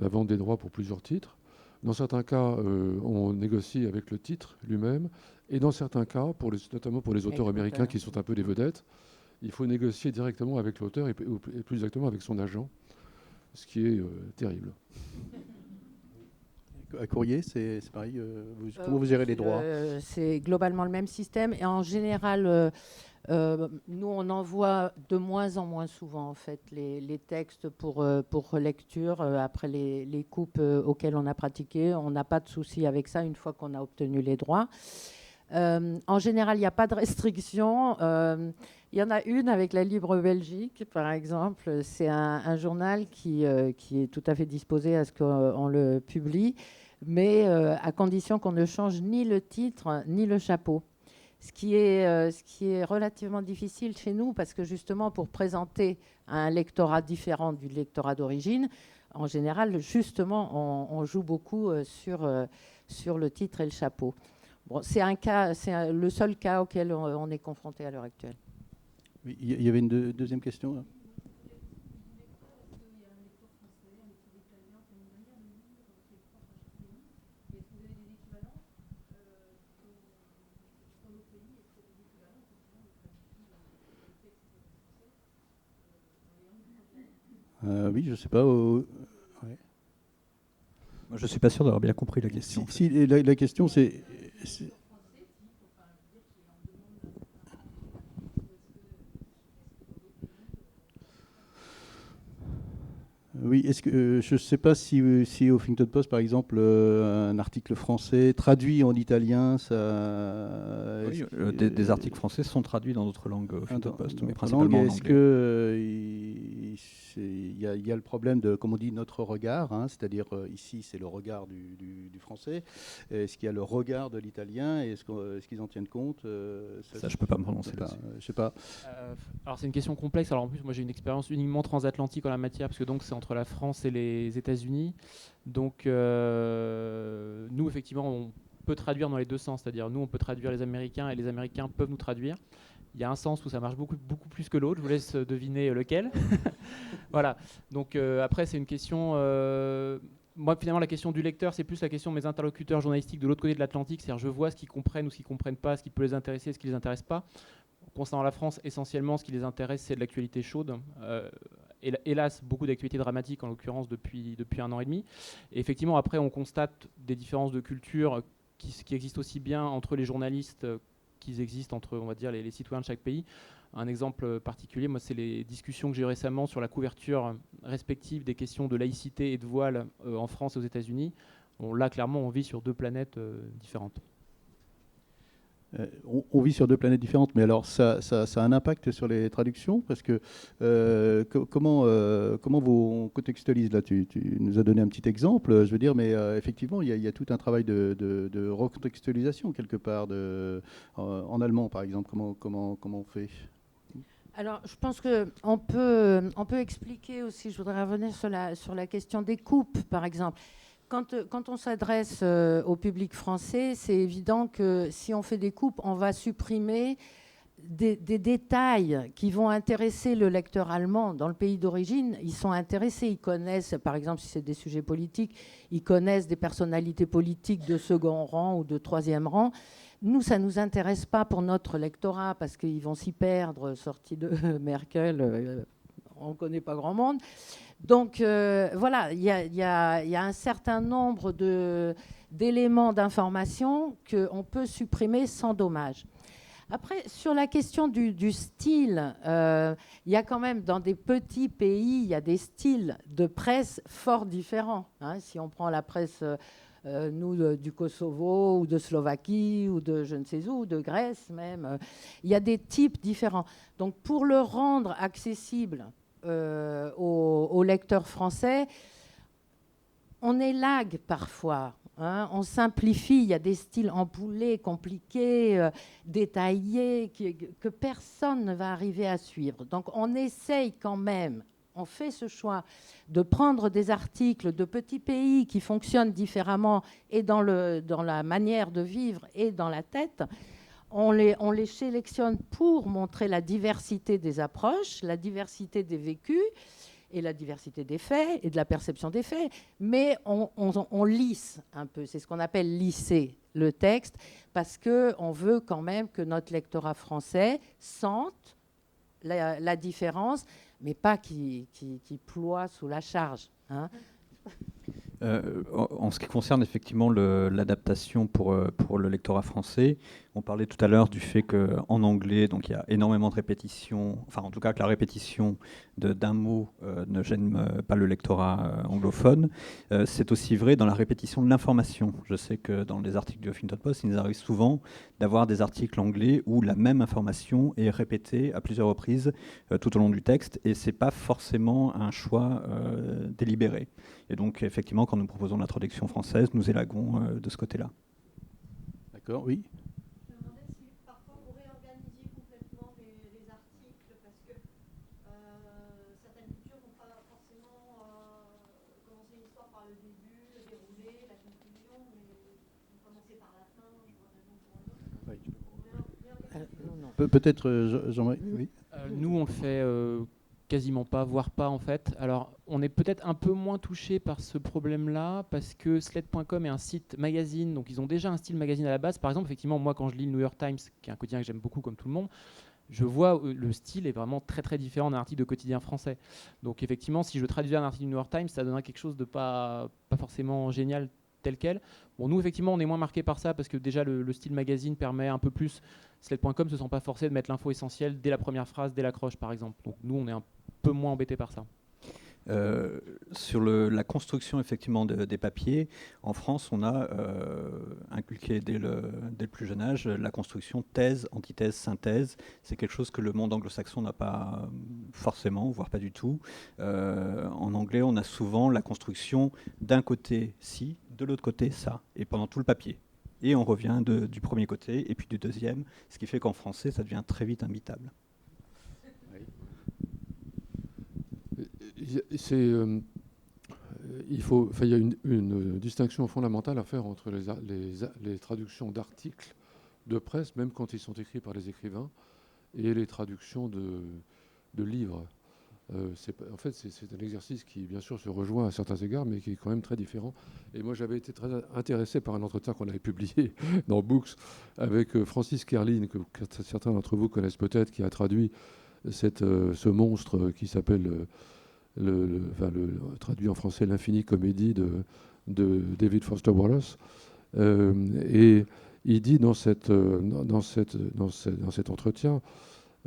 vente des droits pour plusieurs titres. Dans certains cas, on négocie avec le titre lui-même. Et dans certains cas, notamment pour les auteurs américains qui sont un peu des vedettes, il faut négocier directement avec l'auteur et plus exactement avec son agent, ce qui est terrible. À Courrier, c'est pareil. Comment vous gérez les droits? C'est globalement le même système. Et en général, nous, on envoie de moins en moins souvent en fait, les textes pour relecture après les coupes auxquelles on a pratiqué. On n'a pas de souci avec ça une fois qu'on a obtenu les droits. En général, il n'y a pas de restriction. Il y en a une avec la Libre Belgique, par exemple. C'est un journal qui est tout à fait disposé à ce qu'on le publie, mais à condition qu'on ne change ni le titre ni le chapeau. Ce qui est relativement difficile chez nous, parce que justement, pour présenter un lectorat différent du lectorat d'origine, en général, justement, on joue beaucoup sur le titre et le chapeau. Bon, c'est le seul cas auquel on est confronté à l'heure actuelle. Oui, il y avait une deuxième question là. Oui, je ne sais pas. Ouais. Moi, je ne suis pas sûr d'avoir bien compris la question. Si la question, c'est. Oui, est-ce que je ne sais pas si au Huffington Post, par exemple, un article français traduit en italien, ça. Oui, des articles français sont traduits dans d'autres langues au Huffington Post, mais principalement en anglais. Est-ce que il y a le problème de, comme on dit, notre regard, hein, c'est-à-dire ici c'est le regard du français. Est-ce qu'il y a le regard de l'italien et est-ce qu'ils en tiennent compte? Ça, je peux pas me prononcer là-dessus. Je sais pas. Alors c'est une question complexe. Alors en plus, moi j'ai une expérience uniquement transatlantique en la matière, parce que donc c'est entre la France et les États-Unis. Donc nous effectivement on peut traduire dans les deux sens, c'est-à-dire nous on peut traduire les Américains et les Américains peuvent nous traduire. Il y a un sens où ça marche beaucoup plus que l'autre. Je vous laisse deviner lequel. Voilà. Donc après c'est une question. Moi finalement la question du lecteur, c'est plus la question de mes interlocuteurs journalistiques de l'autre côté de l'Atlantique. C'est-à-dire je vois ce qu'ils comprennent ou ce qu'ils comprennent pas, ce qui peut les intéresser, ce qui les intéresse pas. Concernant la France, essentiellement, ce qui les intéresse, c'est de l'actualité chaude. Hélas, beaucoup d'actualités dramatiques, en l'occurrence, depuis 1 an et demi. Et effectivement, après, on constate des différences de culture qui existent aussi bien entre les journalistes qu'ils existent entre, on va dire, les citoyens de chaque pays. Un exemple particulier, moi, c'est les discussions que j'ai eues récemment sur la couverture respective des questions de laïcité et de voile en France et aux États-Unis. Là, clairement, on vit sur deux planètes différentes. On vit sur deux planètes différentes, mais alors ça a un impact sur les traductions parce que comment vous contextualisez là, tu nous as donné un petit exemple, je veux dire, mais effectivement, il y a tout un travail de recontextualisation quelque part en allemand, par exemple. Comment on fait? Alors, je pense qu'on peut expliquer aussi, je voudrais revenir sur la question des coupes, par exemple. Quand on s'adresse au public français, c'est évident que si on fait des coupes, on va supprimer des détails qui vont intéresser le lecteur allemand. Dans le pays d'origine, ils sont intéressés, ils connaissent, par exemple, si c'est des sujets politiques, ils connaissent des personnalités politiques de second rang ou de troisième rang. Nous, ça ne nous intéresse pas pour notre lectorat parce qu'ils vont s'y perdre, sortis de Merkel, on ne connaît pas grand monde. Donc voilà, il y a un certain nombre d'éléments d'information qu'on peut supprimer sans dommage. Après, sur la question du style, il y a quand même dans des petits pays, il y a des styles de presse fort différents. Hein. Si on prend la presse, nous, du Kosovo ou de Slovaquie ou de je ne sais où, de Grèce même, il y a des types différents. Donc pour le rendre accessible aux lecteurs français, on élague parfois, hein, on simplifie, il y a des styles empoulés, compliqués, détaillés, que personne ne va arriver à suivre. Donc on essaye quand même, on fait ce choix de prendre des articles de petits pays qui fonctionnent différemment et dans la manière de vivre et dans la tête. On les sélectionne pour montrer la diversité des approches, la diversité des vécus et la diversité des faits et de la perception des faits. Mais on lisse un peu, c'est ce qu'on appelle lisser le texte, parce qu'on veut quand même que notre lectorat français sente la différence, mais pas qu'il ploie sous la charge. Hein. En ce qui concerne effectivement l'adaptation pour le lectorat français, on parlait tout à l'heure du fait qu'en anglais, donc il y a énormément de répétitions, enfin en tout cas que la répétition d'un mot ne gêne pas le lectorat anglophone. C'est aussi vrai dans la répétition de l'information. Je sais que dans les articles du Huffington Post, il nous arrive souvent d'avoir des articles anglais où la même information est répétée à plusieurs reprises tout au long du texte, et c'est pas forcément un choix délibéré. Et donc, effectivement, quand nous proposons la traduction française, nous élaguons de ce côté-là. D'accord, oui. Je me demandais si parfois vous réorganisiez complètement les articles parce que certaines cultures ne vont pas forcément commencer une histoire par le début, le déroulé, la conclusion, mais vont commencer par la fin, je vois raison pour un autre. Oui. Peut-être Jean-Marie. Oui. Nous, on le fait quasiment pas, voire pas en fait. Alors, on est peut-être un peu moins touché par ce problème-là parce que Slate.com est un site magazine, donc ils ont déjà un style magazine à la base. Par exemple, effectivement, moi, quand je lis le New York Times, qui est un quotidien que j'aime beaucoup comme tout le monde, je vois le style est vraiment très très différent d'un article de quotidien français. Donc, effectivement, si je traduisais un article du New York Times, ça donnerait quelque chose de pas forcément génial tel quel. Bon, nous, effectivement, on est moins marqué par ça parce que déjà, le style magazine permet un peu plus. Slate.com ne se sent pas forcé de mettre l'info essentielle dès la première phrase, dès l'accroche, par exemple. Donc, nous, on est un peu moins embêté par ça. Sur la construction effectivement des papiers, en France, on a inculqué dès le plus jeune âge la construction thèse, antithèse, synthèse. C'est quelque chose que le monde anglo-saxon n'a pas forcément, voire pas du tout. En anglais, on a souvent la construction d'un côté ci, de l'autre côté ça, et pendant tout le papier. Et on revient du premier côté et puis du deuxième, ce qui fait qu'en français, ça devient très vite imbitable. Il y a une distinction fondamentale à faire entre les traductions d'articles de presse, même quand ils sont écrits par les écrivains, et les traductions de livres. En fait, c'est un exercice qui, bien sûr, se rejoint à certains égards, mais qui est quand même très différent. Et moi, j'avais été très intéressé par un entretien qu'on avait publié dans Books avec Francis Kerlin, que certains d'entre vous connaissent peut-être, qui a traduit ce monstre qui s'appelle, traduit en français, l'Infinie Comédie de David Foster Wallace. Et il dit dans cet entretien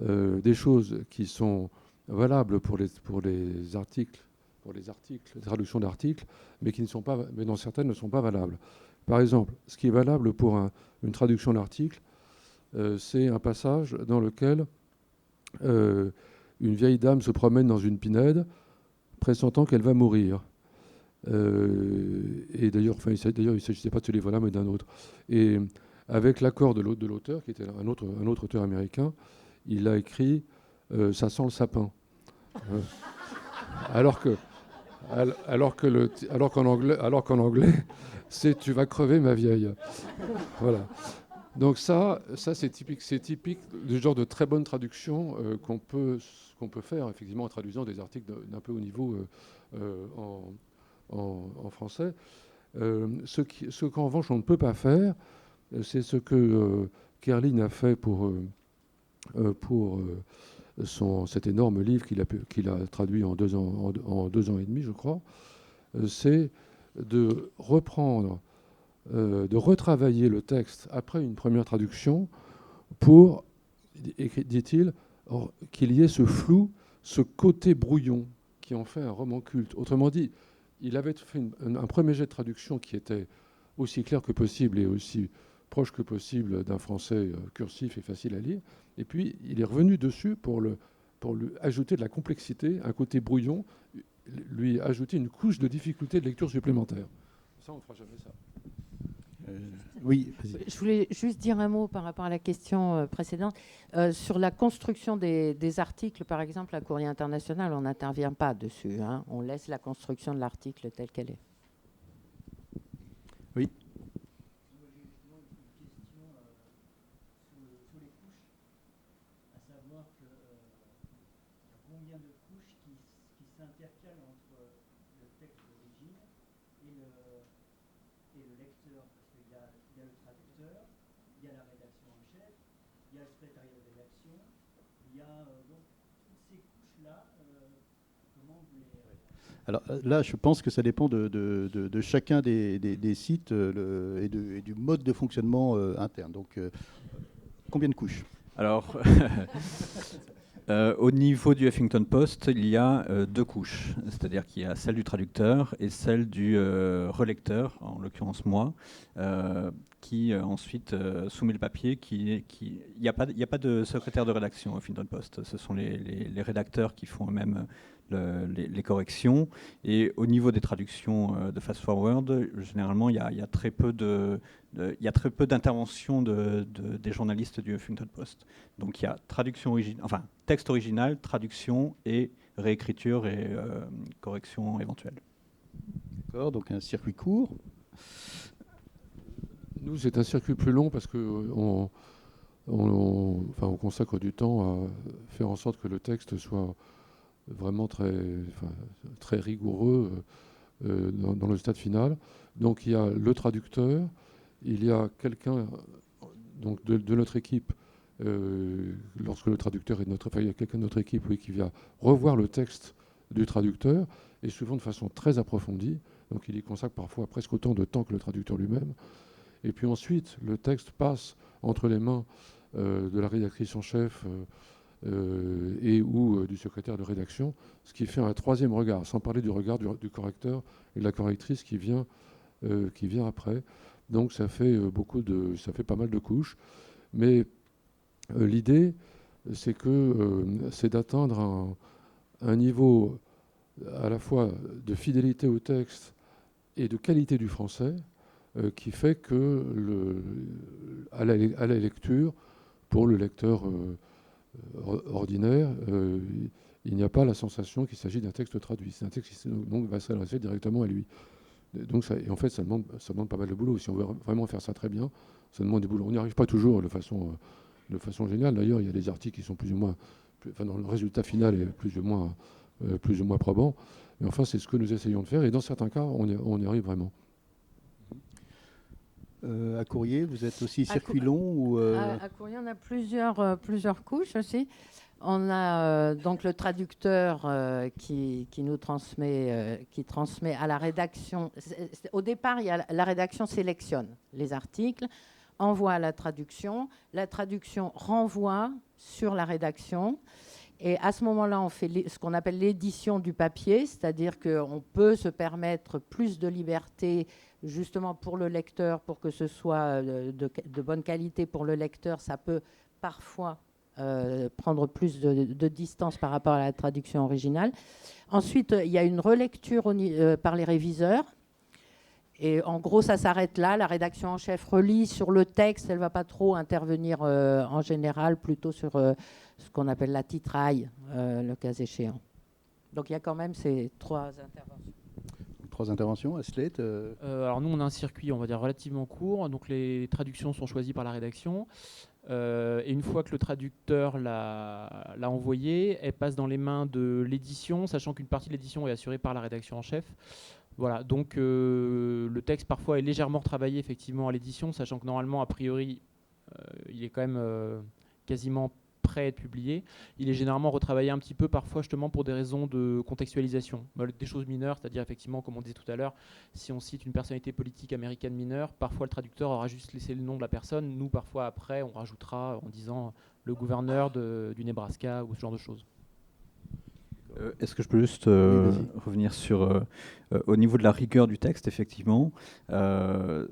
des choses qui sont valables pour les articles, les traductions d'articles, mais dont certaines ne sont pas valables. Par exemple, ce qui est valable pour une traduction d'article, c'est un passage dans lequel une vieille dame se promène dans une pinède, pressentant qu'elle va mourir. Et d'ailleurs, il ne s'agissait pas de ce livre-là, mais d'un autre. Et avec l'accord de l'auteur, qui était un autre auteur américain, il a écrit « Ça sent le sapin ». Alors qu'en anglais, c'est « Tu vas crever, ma vieille ». Voilà. Donc ça c'est typique du genre de très bonne traduction qu'on peut faire effectivement en traduisant des articles d'un peu haut niveau en français. Ce qu'en revanche on ne peut pas faire, c'est ce que Kerlin a fait pour cet énorme livre qu'il a traduit en 2 ans et demi, je crois. C'est de reprendre, de retravailler le texte après une première traduction pour, dit-il, qu'il y ait ce flou, ce côté brouillon qui en fait un roman culte. Autrement dit, il avait fait un premier jet de traduction qui était aussi clair que possible et aussi proche que possible d'un français cursif et facile à lire. Et puis, il est revenu dessus pour lui ajouter de la complexité, un côté brouillon, lui ajouter une couche de difficulté de lecture supplémentaire. Ça, on ne fera jamais ça. Oui, vas-y. Je voulais juste dire un mot par rapport à la question précédente. Sur la construction des articles, par exemple, à Courrier International, on n'intervient pas dessus. Hein. On laisse la construction de l'article telle qu'elle est. Oui. Combien de couches qui s'intercalent entre le texte d'origine et le lecteur, parce qu'il y a le traducteur, il y a la rédaction en chef, il y a le secrétariat de rédaction, il y a donc toutes ces couches-là, comment vous les... Alors là, je pense que ça dépend de chacun des sites et du mode de fonctionnement interne. Donc, combien de couches? Alors, au niveau du Huffington Post, il y a 2 couches. C'est-à-dire qu'il y a celle du traducteur et celle du relecteur, en l'occurrence moi, qui ensuite soumet le papier. Il n'y a pas de secrétaire de rédaction au Huffington Post. Ce sont les rédacteurs qui font eux-mêmes les corrections. Et au niveau des traductions de Fast Forward, généralement, il y a très peu d'intervention des journalistes du Huffington Post. Donc il y a texte original, traduction et réécriture et correction éventuelle. D'accord, donc un circuit court. Nous, c'est un circuit plus long parce qu'on consacre du temps à faire en sorte que le texte soit vraiment très rigoureux dans le stade final. Donc il y a le traducteur, il y a quelqu'un donc de notre équipe, lorsque le traducteur il y a quelqu'un de notre équipe qui vient revoir le texte du traducteur, et souvent de façon très approfondie. Donc il y consacre parfois presque autant de temps que le traducteur lui-même. Et puis ensuite, le texte passe entre les mains de la rédactrice en chef et ou du secrétaire de rédaction, ce qui fait un troisième regard, sans parler du regard du correcteur et de la correctrice qui vient après. Donc ça fait pas mal de couches. Mais l'idée, c'est d'atteindre un niveau à la fois de fidélité au texte et de qualité du français qui fait que à la lecture, pour le lecteur ordinaire, il n'y a pas la sensation qu'il s'agit d'un texte traduit. C'est un texte qui donc va s'adresser directement à lui. Donc en fait, ça demande pas mal de boulot. Si on veut vraiment faire ça très bien, ça demande du boulot. On n'y arrive pas toujours de façon géniale. D'ailleurs, il y a des articles qui sont plus ou moins... dans le résultat final est plus ou moins probant. Mais enfin, c'est ce que nous essayons de faire. Et dans certains cas, on y arrive vraiment. À Courrier, vous êtes aussi circuit long ou À Courrier, on a plusieurs couches aussi. On a donc le traducteur qui nous transmet, qui transmet à la rédaction. Au départ, la rédaction sélectionne les articles, envoie à la traduction renvoie sur la rédaction. Et à ce moment-là, on fait ce qu'on appelle l'édition du papier, c'est-à-dire qu'on peut se permettre plus de liberté justement pour le lecteur, pour que ce soit de bonne qualité pour le lecteur. Ça peut parfois prendre plus de distance par rapport à la traduction originale. Ensuite, il y a une relecture par les réviseurs. Et en gros, ça s'arrête là. La rédaction en chef relit sur le texte. Elle ne va pas trop intervenir en général, plutôt sur ce qu'on appelle la titraille, le cas échéant. Donc il y a quand même ces 3 interventions. 3 interventions à Slate. Alors nous, on a un circuit, on va dire, relativement court. Donc les traductions sont choisies par la rédaction. Et une fois que le traducteur l'a envoyé, elle passe dans les mains de l'édition, sachant qu'une partie de l'édition est assurée par la rédaction en chef. Voilà, donc le texte parfois est légèrement retravaillé effectivement à l'édition, sachant que normalement, a priori, il est quand même quasiment prêt à être publié. Il est généralement retravaillé un petit peu parfois justement pour des raisons de contextualisation. Des choses mineures, c'est-à-dire effectivement, comme on disait tout à l'heure, si on cite une personnalité politique américaine mineure, parfois le traducteur aura juste laissé le nom de la personne. Nous, parfois après, on rajoutera en disant le gouverneur du Nebraska ou ce genre de choses. Est-ce que je peux juste Oui, revenir sur, au niveau de la rigueur du texte, effectivement, la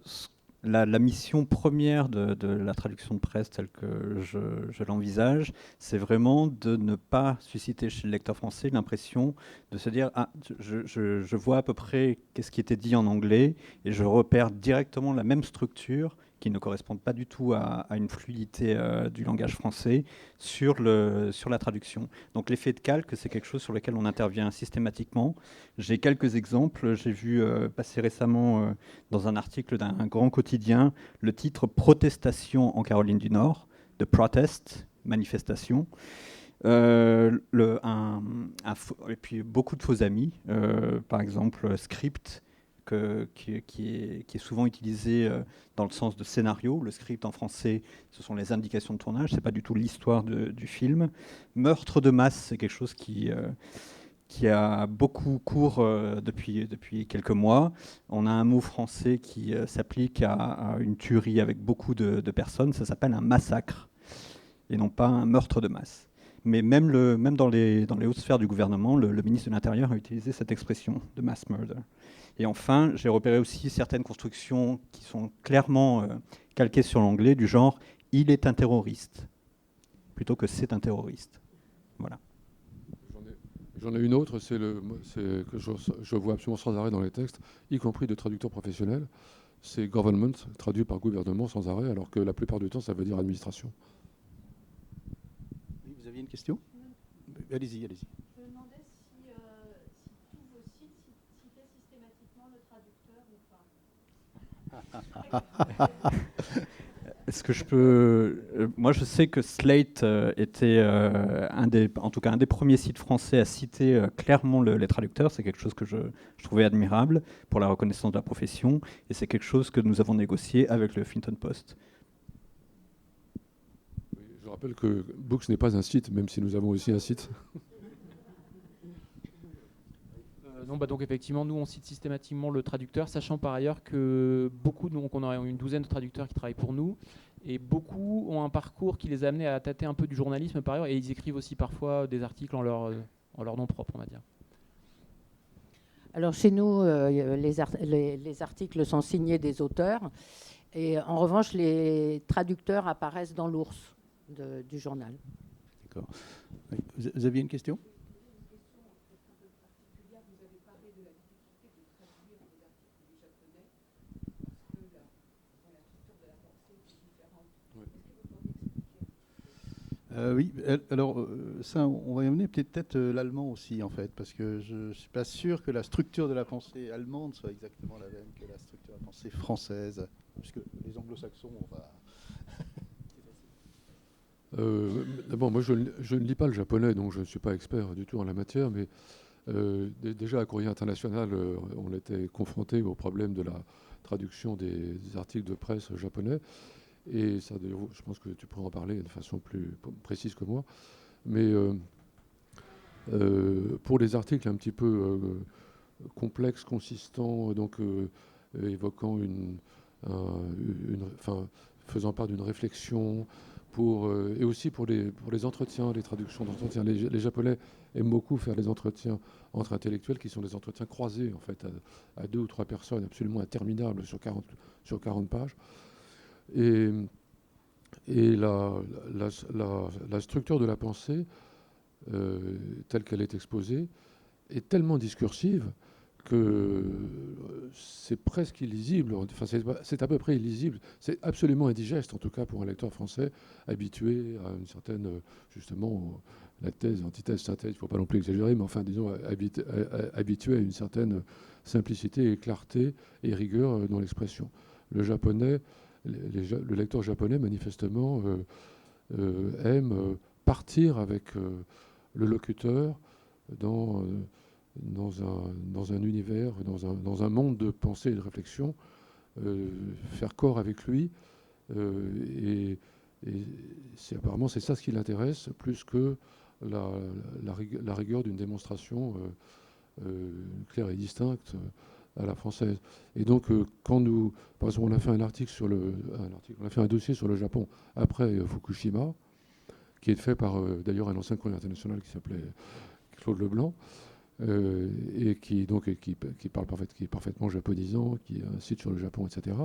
mission première de la traduction de presse telle que je l'envisage, c'est vraiment de ne pas susciter chez le lecteur français l'impression de se dire « Ah, je vois à peu près qu'est-ce qui était dit en anglais et je repère directement la même structure qui ne correspondent pas du tout à une fluidité du langage français sur la traduction. Donc l'effet de calque, c'est quelque chose sur lequel on intervient systématiquement. J'ai quelques exemples. J'ai vu passer récemment dans un article d'un grand quotidien le titre « Protestation en Caroline du Nord », de protest, manifestation. Et puis beaucoup de faux amis, par exemple script, qui est souvent utilisé dans le sens de scénario. Le script en français, ce sont les indications de tournage, c'est pas du tout l'histoire du film. Meurtre de masse, c'est quelque chose qui a beaucoup cours depuis quelques mois. On a un mot français qui s'applique à une tuerie avec beaucoup de personnes, ça s'appelle un massacre, et non pas un meurtre de masse. Mais même dans les hautes sphères du gouvernement, le ministre de l'Intérieur a utilisé cette expression de mass murder. Et enfin, j'ai repéré aussi certaines constructions qui sont clairement calquées sur l'anglais, du genre « il est un terroriste » plutôt que « c'est un terroriste ». Voilà. J'en ai une autre, c'est que je vois absolument sans arrêt dans les textes, y compris de traducteurs professionnels. C'est « government », traduit par « gouvernement » sans arrêt, alors que la plupart du temps, ça veut dire « administration ». Vous aviez une question ? Allez-y. Je me demandais si tous vos sites citaient systématiquement le traducteur ou pas. Est-ce que je peux... moi, je sais que Slate était un des premiers sites français à citer clairement les traducteurs. C'est quelque chose que je trouvais admirable pour la reconnaissance de la profession. Et c'est quelque chose que nous avons négocié avec le Huffington Post. Oui, je rappelle que Books n'est pas un site, même si nous avons aussi un site. Non, donc effectivement, nous on cite systématiquement le traducteur, sachant par ailleurs que beaucoup, donc on a une douzaine de traducteurs qui travaillent pour nous, et beaucoup ont un parcours qui les a amenés à tâter un peu du journalisme par ailleurs, et ils écrivent aussi parfois des articles en leur nom propre, on va dire. Alors chez nous, les articles sont signés des auteurs, et en revanche, les traducteurs apparaissent dans l'ours du journal. D'accord. Vous aviez une question ? Oui, alors ça, on va y amener peut-être l'allemand aussi, en fait, parce que je ne suis pas sûr que la structure de la pensée allemande soit exactement la même que la structure de la pensée française, puisque les anglo-saxons, on va... D'abord, moi, je ne lis pas le japonais, donc je ne suis pas expert du tout en la matière, mais déjà à Courrier International, on était confronté au problème de la traduction des articles de presse japonais. Et ça, je pense que tu pourras en parler de façon plus précise que moi. Mais pour les articles un petit peu complexes, consistants, donc évoquant faisant part d'une réflexion et aussi pour les entretiens, les traductions d'entretiens. Les Japonais aiment beaucoup faire des entretiens entre intellectuels qui sont des entretiens croisés, en fait, à 2 ou 3 personnes, absolument interminables sur 40 pages. Et la structure de la pensée, telle qu'elle est exposée, est tellement discursive que c'est presque illisible. Enfin, c'est à peu près illisible. C'est absolument indigeste, en tout cas pour un lecteur français habitué à une certaine, justement, la thèse, antithèse, synthèse, il ne faut pas non plus exagérer, mais enfin, disons, habitué à une certaine simplicité et clarté et rigueur dans l'expression. Le japonais, le lecteur japonais, manifestement, aime partir avec le locuteur dans un univers, dans un monde de pensée et de réflexion, faire corps avec lui. Et apparemment, c'est ça ce qui l'intéresse, plus que la rigueur d'une démonstration claire et distincte à la française. Et donc, quand par exemple, on a fait on a fait un dossier sur le Japon après Fukushima, qui est fait par d'ailleurs un ancien courrier international qui s'appelait Claude Leblanc, et qui est parfaitement japonisant, qui a un site sur le Japon, etc.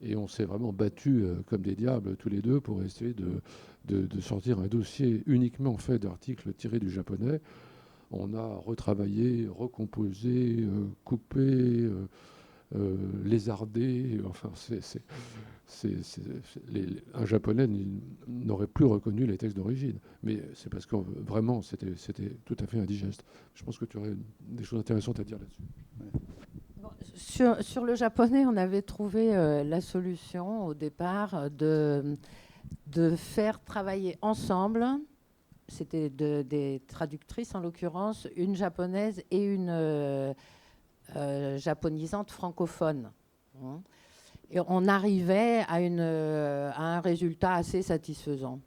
Et on s'est vraiment battus comme des diables tous les deux pour essayer de sortir un dossier uniquement fait d'articles tirés du japonais. On a retravaillé, recomposé, coupé, lézardé. Enfin, un japonais n'aurait plus reconnu les textes d'origine. Mais c'est parce que vraiment, c'était tout à fait indigeste. Je pense que tu aurais des choses intéressantes à dire là-dessus. Bon, sur le japonais, on avait trouvé la solution au départ de faire travailler ensemble. C'était des traductrices, en l'occurrence, une japonaise et une japonisante francophone. Et on arrivait à un résultat assez satisfaisant,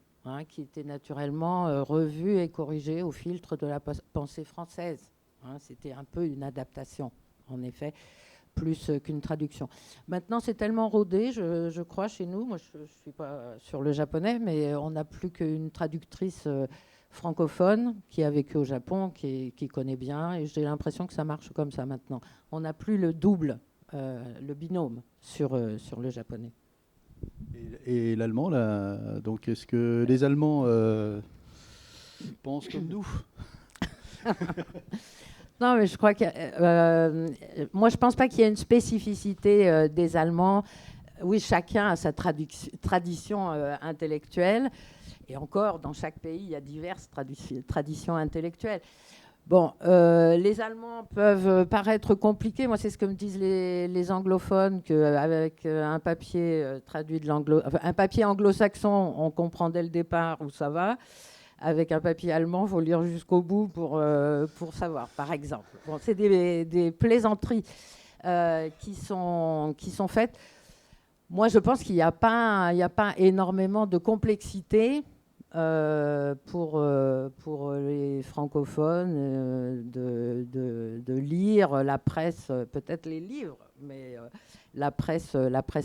qui était naturellement revu et corrigé au filtre de la pensée française. C'était un peu une adaptation, en effet, plus qu'une traduction. Maintenant, c'est tellement rodé, je crois, chez nous. Moi, je ne suis pas sur le japonais, mais on n'a plus qu'une traductrice francophone qui a vécu au Japon, qui connaît bien, et j'ai l'impression que ça marche comme ça maintenant. On n'a plus le double, le binôme sur le japonais. Et l'allemand, là, donc est-ce que les Allemands pensent comme nous? Non, mais je crois que moi, je pense pas qu'il y ait une spécificité des Allemands. Oui, chacun a sa tradition intellectuelle. Et encore, dans chaque pays, il y a diverses traditions intellectuelles. Bon, les Allemands peuvent paraître compliqués. Moi, c'est ce que me disent les anglophones, qu'avec un papier traduit un papier anglo-saxon, on comprend dès le départ où ça va. Avec un papier allemand, il faut lire jusqu'au bout pour savoir, par exemple. Bon, c'est des plaisanteries qui sont faites. Moi, je pense qu'il n'y a pas énormément de complexité pour les francophones de lire la presse, peut-être les livres, mais la presse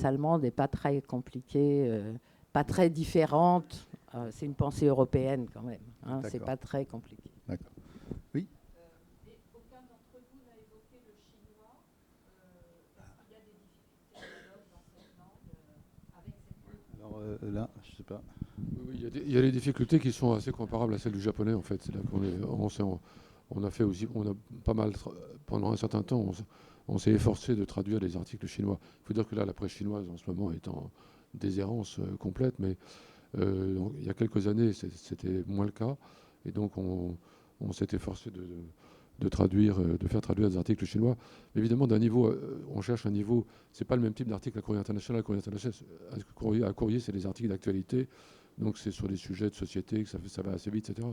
allemande n'est pas très compliquée, pas très différente. C'est une pensée européenne quand même. C'est pas très compliqué. D'accord. Oui. Et aucun d'entre vous n'a évoqué le chinois. Est-ce qu'il y a des difficultés dans cette langue avec cette langue? Alors là, je sais pas. Oui, il y a des difficultés qui sont assez comparables à celles du japonais, en fait. C'est là on a fait aussi, on a pas mal, pendant un certain temps, on s'est efforcé de traduire les articles chinois. Il faut dire que là, la presse chinoise, en ce moment, est en déshérence complète, mais il y a quelques années, c'était moins le cas. Et donc, on s'est efforcé de faire traduire des articles chinois. Mais évidemment, d'un niveau, on cherche un niveau. C'est pas le même type d'article à Courrier International. À Courrier, c'est des articles d'actualité. Donc, c'est sur des sujets de société, que ça va assez vite, etc.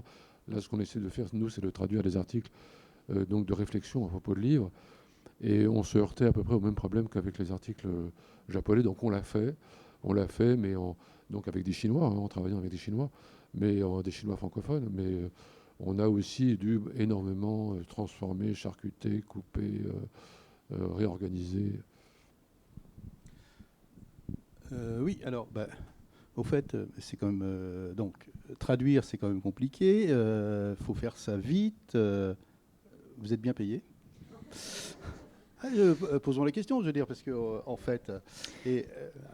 Là, ce qu'on essaie de faire, nous, c'est de traduire des articles donc de réflexion à propos de livres. Et on se heurtait à peu près au même problème qu'avec les articles japonais. Donc, on l'a fait, mais donc avec des Chinois, en travaillant avec des Chinois, mais des Chinois francophones. Mais on a aussi dû énormément transformer, charcuter, couper, réorganiser. Oui, alors, Au fait, c'est quand même donc traduire, c'est quand même compliqué. Faut faire ça vite. Vous êtes bien payé? Posons la question, je veux dire, parce que en fait,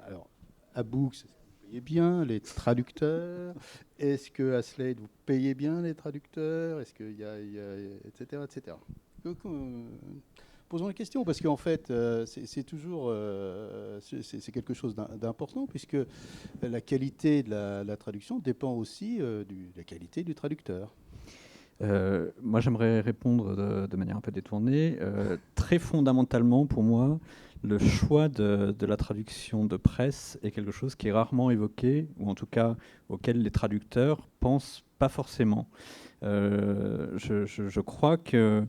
alors à Books, vous payez bien les traducteurs. Est-ce que à Slate vous payez bien les traducteurs? Est-ce qu'il y a, etc., etc. Donc, posons la question, parce qu'en fait, c'est toujours c'est quelque chose d'important, puisque la qualité de la traduction dépend aussi de la qualité du traducteur. Moi, j'aimerais répondre de manière un peu détournée. Très fondamentalement, pour moi, le choix de la traduction de presse est quelque chose qui est rarement évoqué, ou en tout cas auquel les traducteurs pensent pas forcément. Je crois que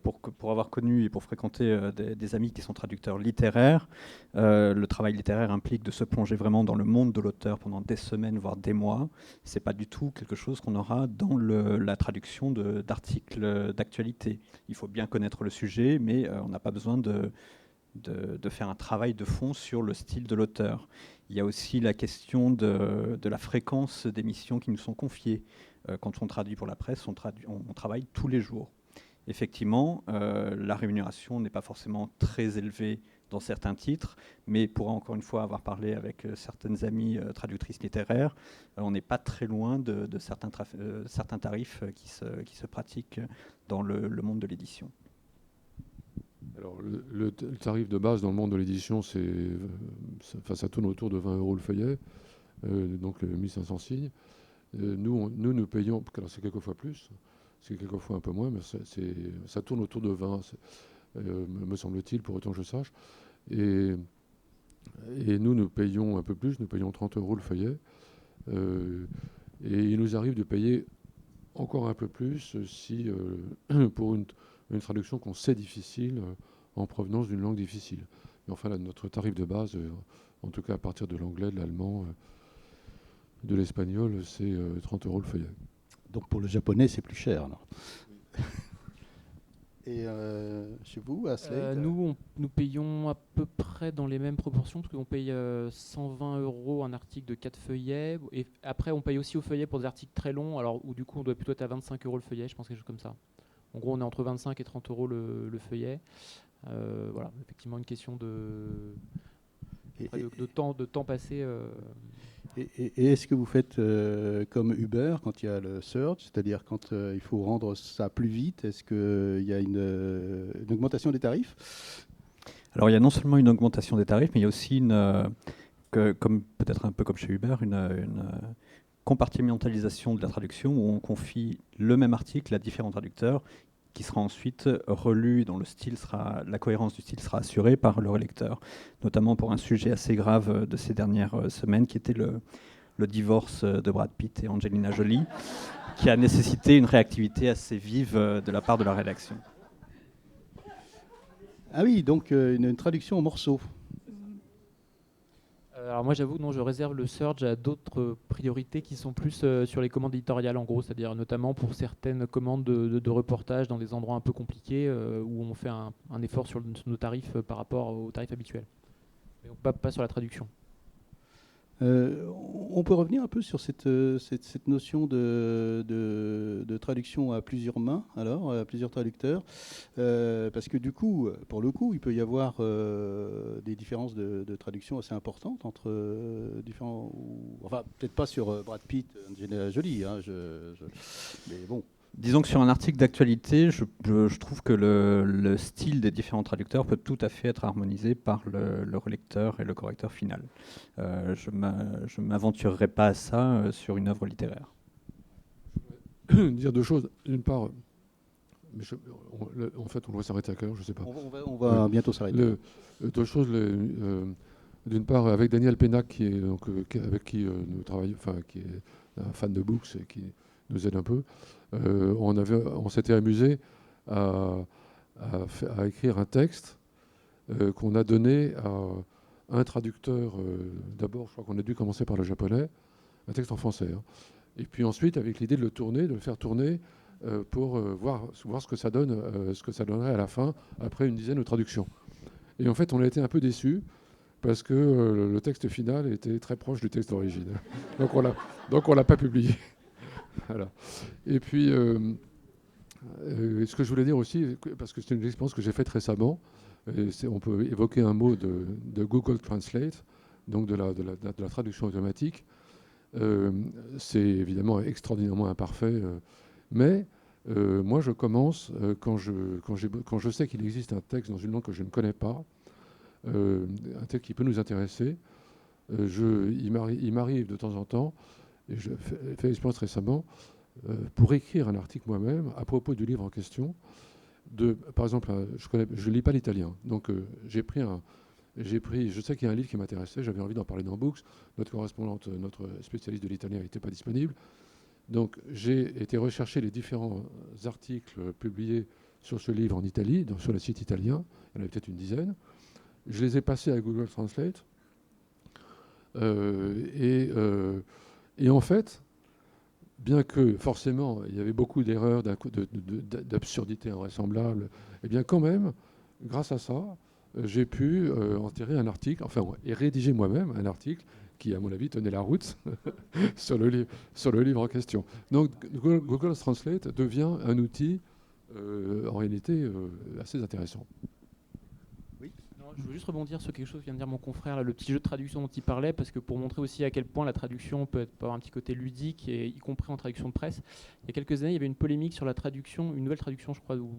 pour avoir connu et pour fréquenter des amis qui sont traducteurs littéraires, le travail littéraire implique de se plonger vraiment dans le monde de l'auteur pendant des semaines, voire des mois. C'est pas du tout quelque chose qu'on aura dans la traduction d'articles d'actualité. Il faut bien connaître le sujet, mais on n'a pas besoin de faire un travail de fond sur le style de l'auteur. Il y a aussi la question de la fréquence des missions qui nous sont confiées. Quand on traduit pour la presse, on travaille tous les jours. Effectivement, la rémunération n'est pas forcément très élevée dans certains titres, mais pour encore une fois avoir parlé avec certaines amies traductrices littéraires, on n'est pas très loin de certains tarifs qui se pratiquent dans le monde de l'édition. Alors, le tarif de base dans le monde de l'édition, ça tourne autour de 20 € le feuillet, donc 1500 signes. Nous payons, alors c'est quelquefois plus, c'est quelquefois un peu moins, mais ça tourne autour de 20, me semble-t-il, pour autant que je sache. Et nous payons un peu plus, nous payons 30 € le feuillet. Et il nous arrive de payer encore un peu plus si pour une traduction qu'on sait difficile en provenance d'une langue difficile. Mais enfin, là, notre tarif de base, en tout cas à partir de l'anglais, de l'allemand, de l'espagnol, c'est 30 € le feuillet. Donc pour le japonais, c'est plus cher, alors. Et chez vous, à Slate nous payons à peu près dans les mêmes proportions, parce qu'on paye 120 € un article de 4 feuillets. Et après, on paye aussi au feuillet pour des articles très longs, alors où du coup, on doit plutôt être à 25 € le feuillet, je pense, quelque chose comme ça. En gros, on est entre 25 et 30 € le feuillet. Voilà, effectivement, une question de temps passé. Et est-ce que vous faites comme Uber quand il y a le surge, c'est-à-dire quand il faut rendre ça plus vite? Est-ce qu'il y a une augmentation des tarifs? Alors il y a non seulement une augmentation des tarifs, mais il y a aussi peut-être un peu comme chez Uber, une compartimentalisation de la traduction où on confie le même article à différents traducteurs qui sera ensuite relu, dont la cohérence du style sera assurée par le relecteur, notamment pour un sujet assez grave de ces dernières semaines, qui était le divorce de Brad Pitt et Angelina Jolie, qui a nécessité une réactivité assez vive de la part de la rédaction. Ah oui, donc une traduction en morceaux. Alors moi j'avoue, non, je réserve le Surge à d'autres priorités qui sont plus sur les commandes éditoriales en gros, c'est-à-dire notamment pour certaines commandes de reportage dans des endroits un peu compliqués où on fait un effort sur nos tarifs par rapport aux tarifs habituels. Mais donc pas sur la traduction. On peut revenir un peu sur cette notion de traduction à plusieurs mains, alors à plusieurs traducteurs, parce que du coup, pour le coup, il peut y avoir des différences de traduction assez importantes entre différents, enfin peut-être pas sur Brad Pitt, Angelina Jolie, hein, mais bon. Disons que sur un article d'actualité, je trouve que le style des différents traducteurs peut tout à fait être harmonisé par le relecteur et le correcteur final. Je ne m'aventurerai pas à ça sur une œuvre littéraire. Dire deux choses. D'une part, mais en fait, on devrait s'arrêter à quelle heure, je ne sais pas. On va bientôt s'arrêter. Deux choses. D'une part, avec Daniel Pénac, avec qui nous travaillons, enfin, qui est un fan de Books et qui nous aide un peu, on s'était amusé à écrire un texte qu'on a donné à un traducteur. D'abord, je crois qu'on a dû commencer par le japonais, un texte en français. Hein. Et puis ensuite, avec l'idée de le faire tourner pour voir ce que ça donne, ce que ça donnerait à la fin, après une dizaine de traductions. Et en fait, on a été un peu déçus, parce que le texte final était très proche du texte d'origine. Donc on l'a pas publié. Voilà. Et puis, ce que je voulais dire aussi, parce que c'est une expérience que j'ai faite récemment, on peut évoquer un mot de Google Translate, donc de la traduction automatique. C'est évidemment extraordinairement imparfait, mais moi je commence, quand je sais qu'il existe un texte dans une langue que je ne connais pas, un texte qui peut nous intéresser, il m'arrive de temps en temps, et je fais l'expérience récemment, pour écrire un article moi-même à propos du livre en question. Par exemple, je lis pas l'italien, donc je sais qu'il y a un livre qui m'intéressait, j'avais envie d'en parler dans Books. Notre correspondante, notre spécialiste de l'italien n'était pas disponible. Donc j'ai été rechercher les différents articles publiés sur ce livre en Italie, sur le site italien, il y en avait peut-être une dizaine. Je les ai passés à Google Translate. Et en fait, bien que forcément il y avait beaucoup d'erreurs, d'absurdités invraisemblables, et bien quand même, grâce à ça, j'ai pu enterrer un article, et rédiger moi-même un article qui, à mon avis, tenait la route sur le livre en question. Donc Google Translate devient un outil, en réalité, assez intéressant. Je veux juste rebondir sur quelque chose que vient de dire mon confrère, là, le petit jeu de traduction dont il parlait, parce que pour montrer aussi à quel point la traduction peut avoir un petit côté ludique, et y compris en traduction de presse. Il y a quelques années, il y avait une polémique sur la traduction, une nouvelle traduction, je crois, ou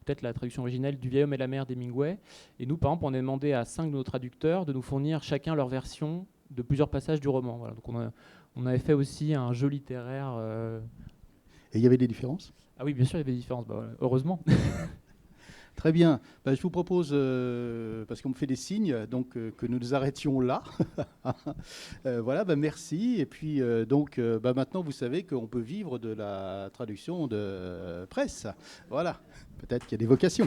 peut-être la traduction originelle du Vieil homme et la mer d'Hemingway. Et nous, par exemple, on a demandé à 5 de nos traducteurs de nous fournir chacun leur version de plusieurs passages du roman. Voilà. Donc on avait fait aussi un jeu littéraire. Et il y avait des différences ? Ah oui, bien sûr, il y avait des différences, heureusement. Très bien. Je vous propose, parce qu'on me fait des signes, donc que nous nous arrêtions là. Voilà, merci. Et puis maintenant, vous savez qu'on peut vivre de la traduction de presse. Voilà. Peut-être qu'il y a des vocations.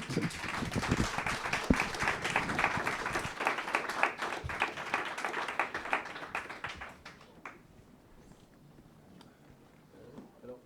Alors,